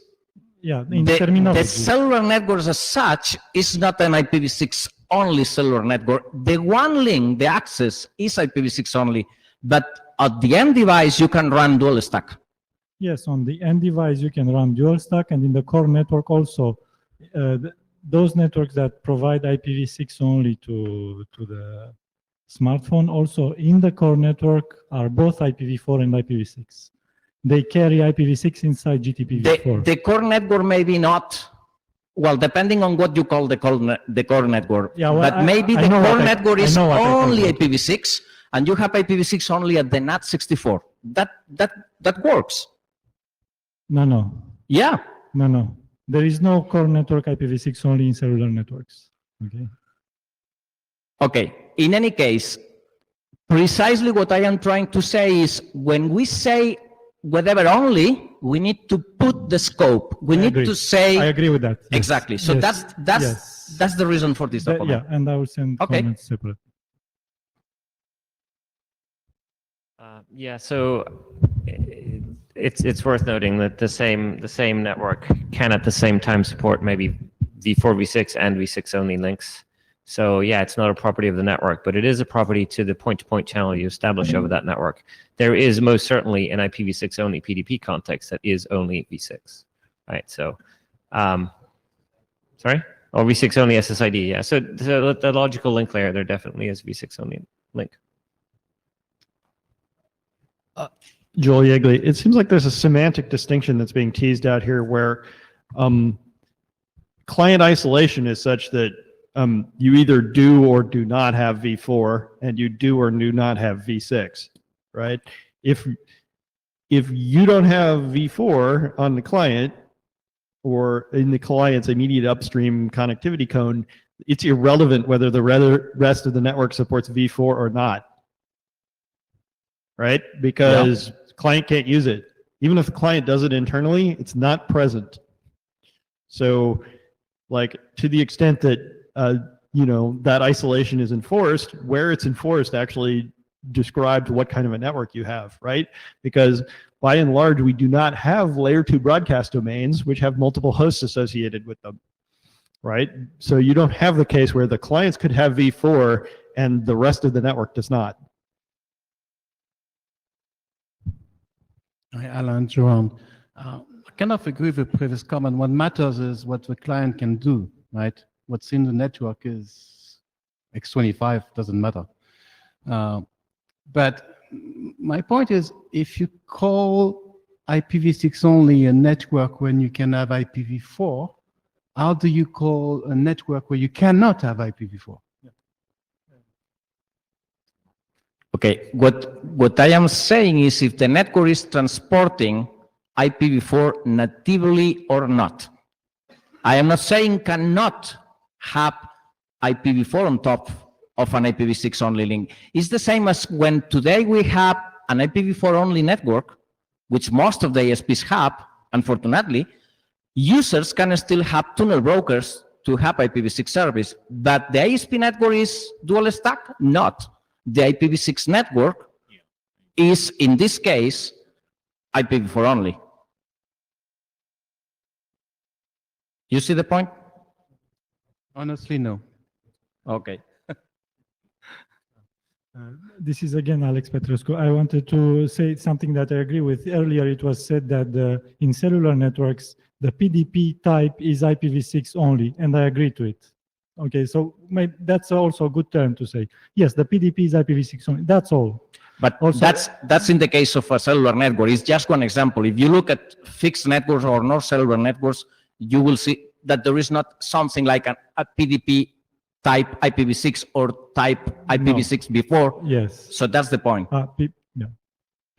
Yeah, in terminology. The cellular network as such is not an IPv6 only cellular network. The one link, the access, is IPv6 only, but at the end device, you can run dual stack. Yes, on the end device, you can run dual stack, and in the core network also, those networks that provide IPv6 only to the smartphone, also in the core network, are both IPv4 and IPv6. They carry IPv6 inside GTPv4. The core network maybe not, well, depending on what you call the core network. Yeah, well, but maybe the core network is only IPv6, and you have IPv6 only at the NAT64. That works. No. Yeah. No. There is no core network IPv6 only in cellular networks. Okay. Okay. In any case, precisely what I am trying to say is when we say whatever only, we need to put the scope. We need to say. I agree with that. Yes. Exactly. So Yes. that's the reason for this document. Yeah, and I will send comments separate. Yeah, so it's worth noting that the same network can at the same time support maybe v4, v6, and v6 only links. So yeah, it's not a property of the network, but it is a property to the point-to-point channel you establish over that network. There is most certainly an IPv6 only PDP context that is only v6, right? So, sorry? Or v6 only SSID, yeah. So the logical link layer, there definitely is v6 only link. Joel Yegley, it seems like there's a semantic distinction that's being teased out here where client isolation is such that you either do or do not have v4 and you do or do not have v6, right? If you don't have v4 on the client or in the client's immediate upstream connectivity cone, it's irrelevant whether the rest of the network supports v4 or not. Right? Because client can't use it. Even if the client does it internally, it's not present. So like to the extent that, that isolation is enforced, where it's enforced actually describes what kind of a network you have, right? Because by and large, we do not have layer 2 broadcast domains, which have multiple hosts associated with them, right? So you don't have the case where the clients could have v4 and the rest of the network does not. Hi, Alan, Joan. I kind of agree with the previous comment. What matters is what the client can do, right? What's in the network is X25, doesn't matter. But my point is, if you call IPv6 only a network when you can have IPv4, how do you call a network where you cannot have IPv4? Okay, what I am saying is if the network is transporting IPv4 natively or not. I am not saying cannot have IPv4 on top of an IPv6 only link. It's the same as when today we have an IPv4 only network, which most of the ISPs have, unfortunately. Users can still have tunnel brokers to have IPv6 service, but the ISP network is dual stack? Not. The IPv6 network is, in this case, IPv4 only. You see the point? Honestly, no. Okay. This is again Alex Petrescu. I wanted to say something that I agree with. Earlier it was said that in cellular networks, the PDP type is IPv6 only, and I agree to it. Okay, so that's also a good term to say. Yes, the PDP is IPv6 only. That's all. But also, that's in the case of a cellular network. It's just one example. If you look at fixed networks or non-cellular networks, you will see that there is not something like a PDP type IPv6 or type IPv6 before. Yes. So that's the point. Yeah.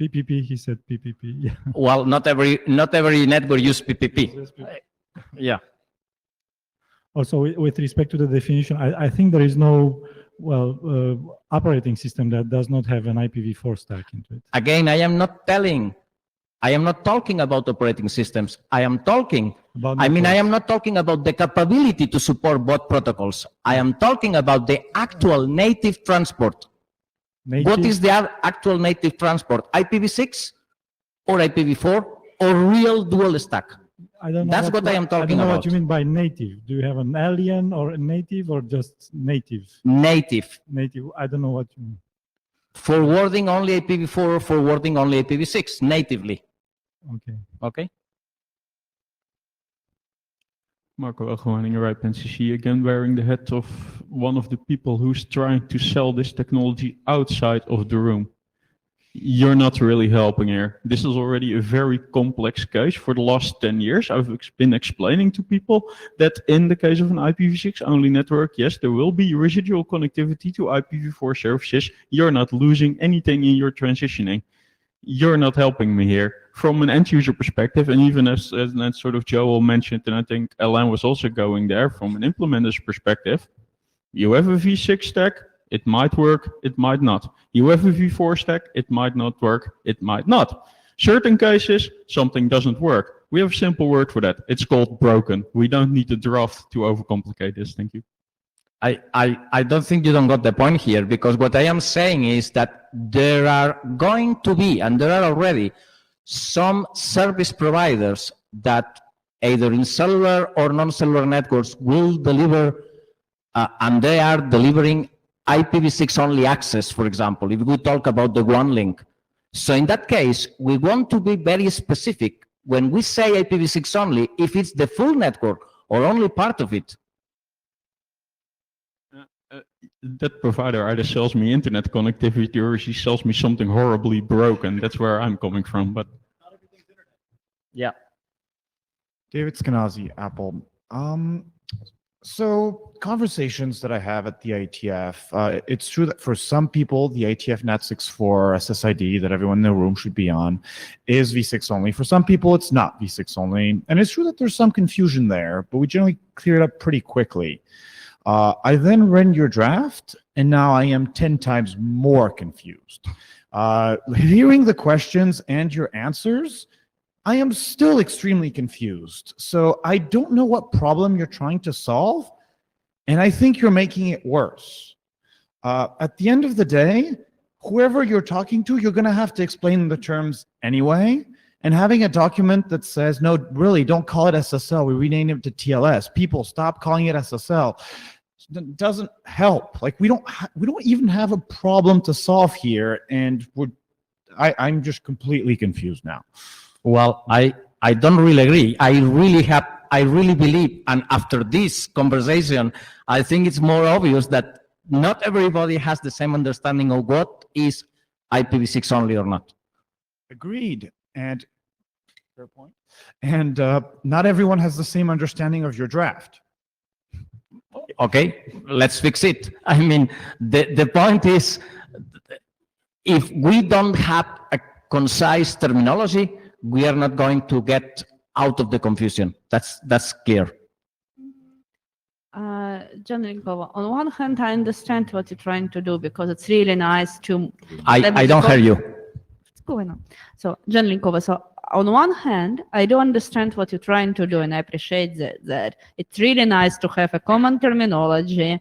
PPP, he said PPP. Yeah. Well, not every network uses PPP. Yeah. Also, with respect to the definition, I think there is no, operating system that does not have an IPv4 stack into it. Again, I am not talking about operating systems. I am talking I am not talking about the capability to support both protocols. I am talking about the actual native transport. What is the actual native transport? IPv6 or IPv4 or real dual stack? That's what I am talking about. I don't know about. what you mean by native. Do you have an alien or a native or just native? Native. Native. I don't know what you mean. Forwarding only IPv4 or forwarding only IPv6 natively. Okay. Okay. Marco Elgewaning, right, NCC, again wearing the hat of one of the people who's trying to sell this technology outside of the room. You're not really helping here. This is already a very complex case. For the last 10 years, I've been explaining to people that in the case of an IPv6 only network, yes, there will be residual connectivity to IPv4 services. You're not losing anything in your transitioning. You're not helping me here. from an end user perspective, and even as sort of Joel mentioned, and I think Alain was also going there, from an implementer's perspective, you have a V6 stack, it might work, it might not. You have a V4 stack, it might not work, it might not. Certain cases, something doesn't work. We have a simple word for that. It's called broken. We don't need a draft to overcomplicate this. Thank you. I don't think you don't got the point here, because what I am saying is that there are going to be, and there are already, some service providers that either in cellular or non-cellular networks will deliver, and they are delivering IPv6 only access, for example, if we talk about the one link. So in that case, we want to be very specific when we say IPv6 only, if it's the full network or only part of it. That provider either sells me internet connectivity or she sells me something horribly broken. That's where I'm coming from. But yeah. David Skenazy, Apple. So conversations that I have at the IETF, it's true that for some people, the IETF NAT64 SSID that everyone in the room should be on is V6 only. For some people, it's not V6 only. And it's true that there's some confusion there, but we generally clear it up pretty quickly. I then read your draft, and now I am 10 times more confused. Hearing the questions and your answers, I am still extremely confused. So I don't know what problem you're trying to solve, and I think you're making it worse. At the end of the day, whoever you're talking to, you're going to have to explain the terms anyway. And having a document that says, no, really, don't call it SSL, we rename it to TLS. People, stop calling it SSL. Doesn't help. Like we don't even have a problem to solve here, and I'm just completely confused now. Well, I don't really agree. I really believe, and after this conversation, I think it's more obvious that not everybody has the same understanding of what is IPv6 only or not. Agreed. And fair point. And not everyone has the same understanding of your draft. Okay, let's fix it. I mean, the point is, if we don't have a concise terminology, we are not going to get out of the confusion. That's clear. John Rinkova, on one hand, I understand what you're trying to do because it's really nice to... I don't hear you. What's going on? So, John Rinkova, so on one hand, I do understand what you're trying to do, and I appreciate that. It's really nice to have a common terminology,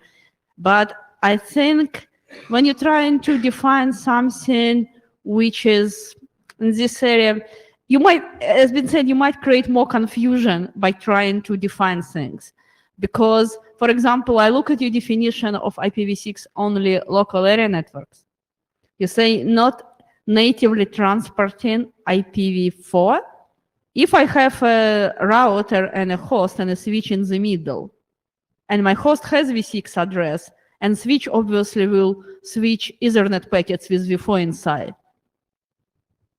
but I think when you're trying to define something which is in this area, you might, as been said, you might create more confusion by trying to define things. Because, for example, I look at your definition of IPv6 only local area networks. You say not natively transporting IPv4. If I have a router and a host and a switch in the middle, and my host has V6 address, and switch obviously will switch Ethernet packets with V4 inside.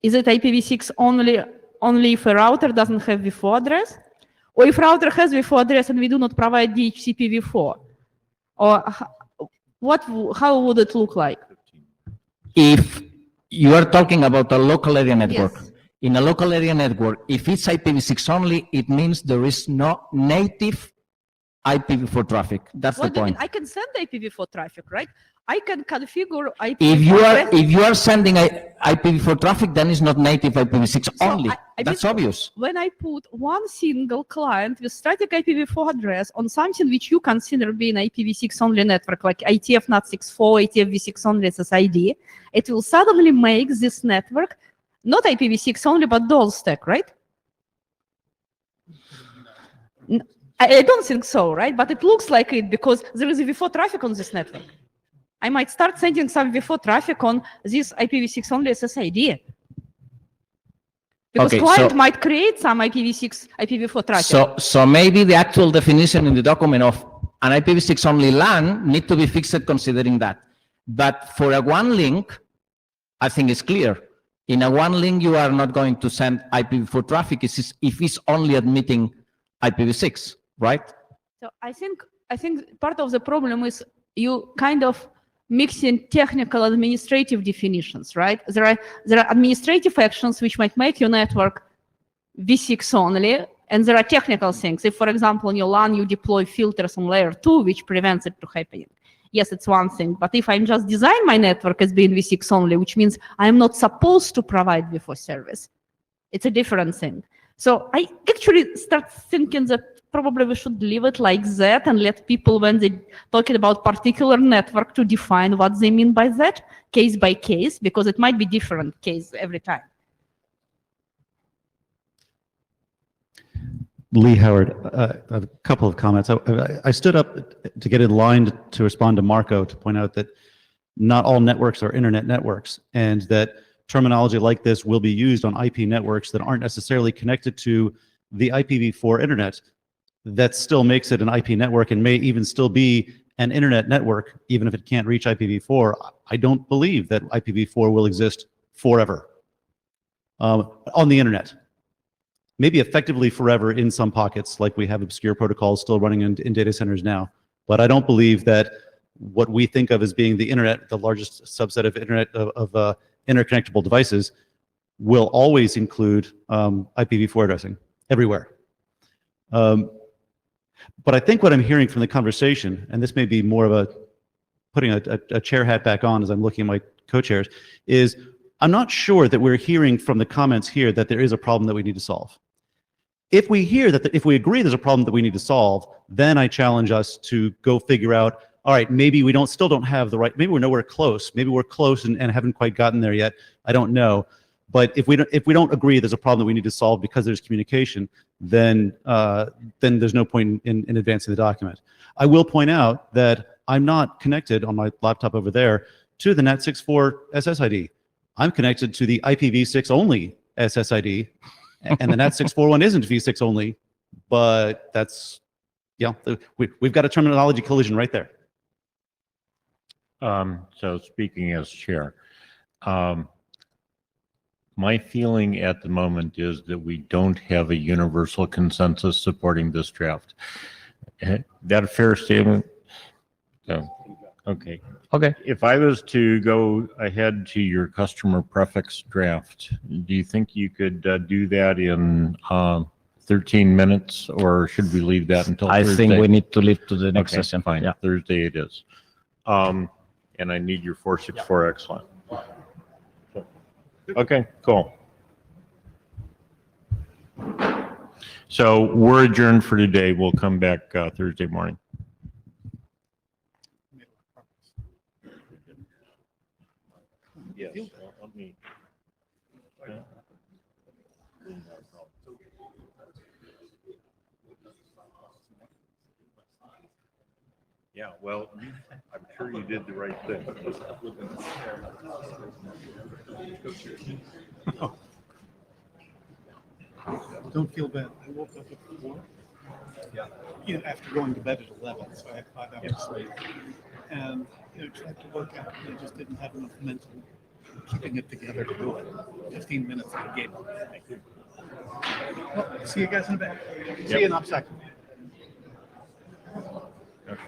Is it IPv6 only if a router doesn't have V4 address? Or if router has V4 address and we do not provide DHCP V4? Or how would it look like? If you are talking about a local area network, Yes. In a local area network, if it's IPv6 only, it means there is no native IPv4 traffic. That's What the do you mean? point. I can send IPv4 traffic, right? I can configure IPv4 If you are sending IPv4 traffic, then it's not native IPv6 only. That's obvious. When I put one single client with static IPv4 address on something which you consider being IPv6 only network, like IETF NAT64, IETF V6 only SSID, it will suddenly make this network not IPv6 only, but dual stack, right? I don't think so, right? But it looks like it because there is a V4 traffic on this network. I might start sending some V4 traffic on this IPv6 only SSID. Because Okay, client so- might create some IPv4 traffic. So maybe the actual definition in the document of an IPv6 only LAN need to be fixed considering that. But for a one link, I think it's clear. In a one link, you are not going to send IPv4 traffic if it's only admitting IPv6, right? So I think part of the problem is you kind of mixing technical administrative definitions, right? There are administrative actions which might make your network V6 only, and there are technical things. If, for example, on your LAN you deploy filters on layer 2, which prevents it to happening. Yes, it's one thing, but if I'm just design my network as being V6 only, which means I'm not supposed to provide V4 service, it's a different thing. So I actually start thinking that probably we should leave it like that and let people, when they talking about particular network, to define what they mean by that, case by case, because it might be different case every time. Lee Howard, a couple of comments. I stood up to get in line to respond to Marco to point out that not all networks are internet networks, and that terminology like this will be used on IP networks that aren't necessarily connected to the IPv4 internet. That still makes it an IP network and may even still be an internet network, even if it can't reach IPv4. I don't believe that IPv4 will exist forever on the internet. Maybe effectively forever in some pockets, like we have obscure protocols still running in data centers now. But I don't believe that what we think of as being the internet, the largest subset of internet of interconnectable devices, will always include IPv4 addressing everywhere. But I think what I'm hearing from the conversation, and this may be more of a putting a chair hat back on as I'm looking at my co-chairs, is I'm not sure that we're hearing from the comments here that there is a problem that we need to solve. If we hear that, if we agree there's a problem that we need to solve, then I challenge us to go figure out, all right, maybe we still don't have the right, maybe we're nowhere close, maybe we're close and haven't quite gotten there yet, I don't know. But if we don't agree there's a problem that we need to solve because there's communication, then there's no point in advancing the document. I will point out that I'm not connected on my laptop over there to the NAT64 SSID. I'm connected to the IPv6 only SSID, and the NAT64 one isn't V6 only, but that's, yeah, we've got a terminology collision right there. So speaking as chair, my feeling at the moment is that we don't have a universal consensus supporting this draft. That a fair statement? So, okay. Okay. If I was to go ahead to your customer prefix draft, do you think you could do that in 13 minutes, or should we leave that until I Thursday? think we need to leave to the next Okay, session. fine. Yeah. Thursday it is. And I need your 464 excellent. Okay, cool. So we're adjourned for today. We'll come back Thursday morning. Yes. Let me. Yeah, well, I'm sure you did the right thing. Don't feel bad. I woke up at 4. Yeah. You know, after going to bed at 11, so I had 5 hours sleep. And tried to work out, and I just didn't have enough mental keeping it together to do it. 15 minutes and I gave up. Well, see you guys in a bit. See you in a second. Okay.